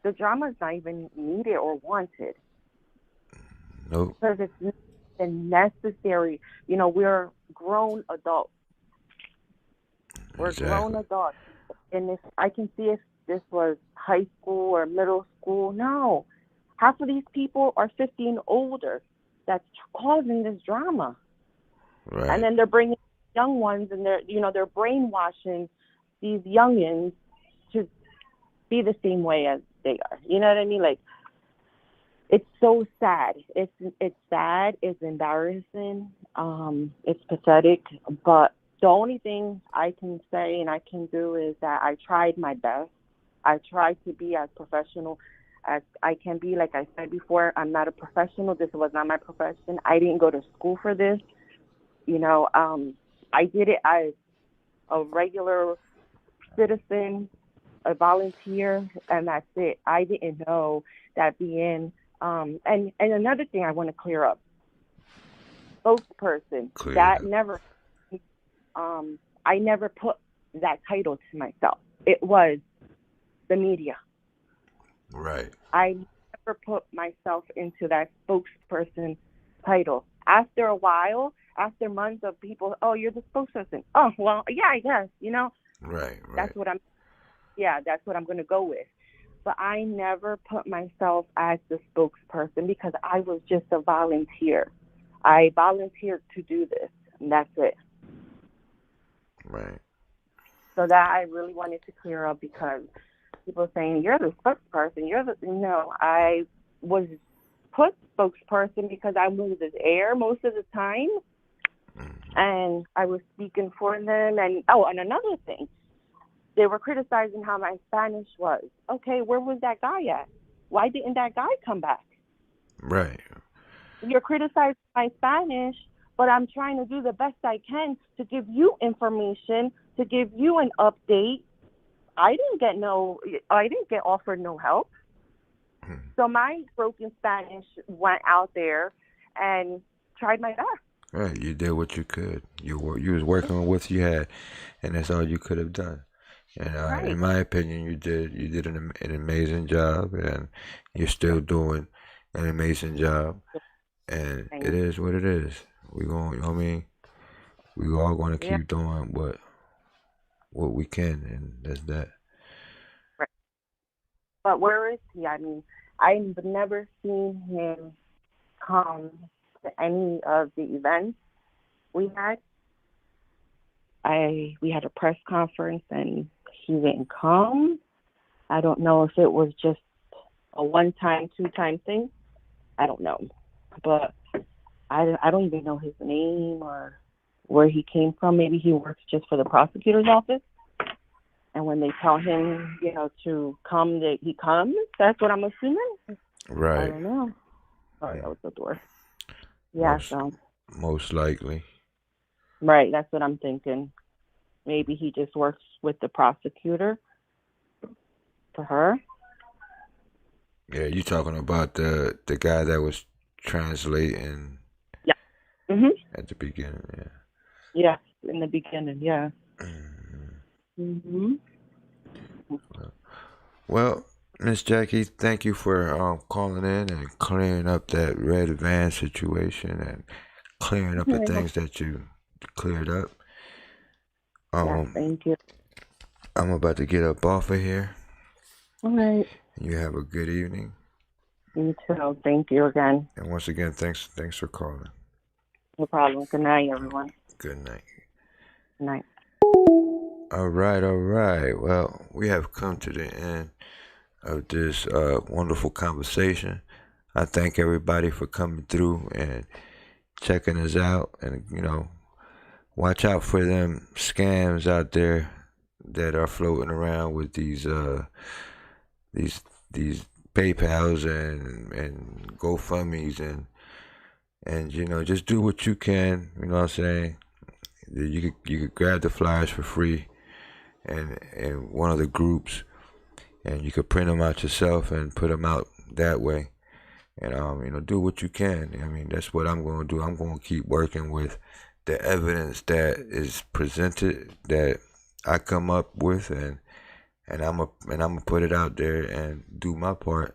the drama is not even needed or wanted. Nope. Because it's necessary. You know, we're grown adults. We're grown adults. And if I can see if this was high school or middle school, no. Half of these people are 15 older that's causing this drama. Right. And then they're bringing young ones and they're brainwashing these youngins to be the same way as they are. You know what I mean? Like, it's so sad. It's sad. It's embarrassing. It's pathetic. But the only thing I can say and I can do is that I tried my best. I tried to be as professional as I can be. Like I said before, I'm not a professional. This was not my profession. I didn't go to school for this. You know, I did it as a regular citizen, a volunteer, and that's it. I didn't know that being and another thing I want to clear up. Spokesperson. I never put that title to myself. It was the media. Right. I never put myself into that spokesperson title. After a while, after months of people, oh, you're the spokesperson. Oh, well, yeah, I guess, you know. Right. That's what I'm going to go with. But I never put myself as the spokesperson because I was just a volunteer. I volunteered to do this, and that's it. Right. So that I really wanted to clear up because people saying, you're the spokesperson. I was put spokesperson because I was his heir most of the time. And I was speaking for them. And another thing, they were criticizing how my Spanish was. Okay, where was that guy at? Why didn't that guy come back? Right. You're criticizing my Spanish, but I'm trying to do the best I can to give you information, to give you an update. I didn't get offered no help. So my broken Spanish went out there and tried my best. Right, you did what you could. You was working with what you had, and that's all you could have done. And Right. in my opinion, you did an amazing job, and you're still doing an amazing job. And it is what it is. We going, you know what I mean? We all going to keep doing what we can, and that's that. Right. But where is he? I mean, I've never seen him come to any of the events we had. We had a press conference and he didn't come. I don't know if it was just a one-time, two-time thing. I don't know. But I don't even know his name or where he came from. Maybe he works just for the prosecutor's office. And when they tell him, to come, that he comes. That's what I'm assuming. Right. I don't know. Sorry, that was the door. Yeah, Most likely. Right, that's what I'm thinking. Maybe he just works with the prosecutor for her. Yeah, you talking about the guy that was translating? Yeah. Mhm. At the beginning, yeah. Yeah, in the beginning, yeah. Mhm. Well, Miss Jackie, thank you for calling in and clearing up that red van situation and clearing up the things that you cleared up. Thank you. I'm about to get up off of here. All right. You have a good evening. You too. Thank you again. And once again, thanks for calling. No problem. Good night, everyone. Good night. Good night. All right. Well, we have come to the end of this wonderful conversation. I thank everybody for coming through and checking us out. And, watch out for them scams out there that are floating around with these PayPals and GoFundMes and just do what you can. You know what I'm saying? You could grab the flyers for free and one of the groups, and you could print them out yourself and put them out that way. And do what you can. I mean, that's what I'm going to do. I'm going to keep working with the evidence that is presented, that I come up with, and I'm gonna put it out there and do my part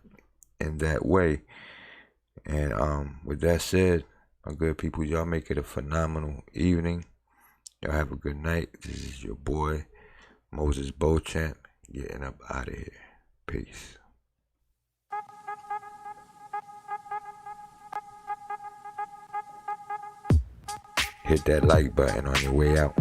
in that way. And with that said, my good people, y'all make it a phenomenal evening. Y'all have a good night. This is your boy Moises Beauchamp getting up out of here. Peace. Hit that like button on your way out.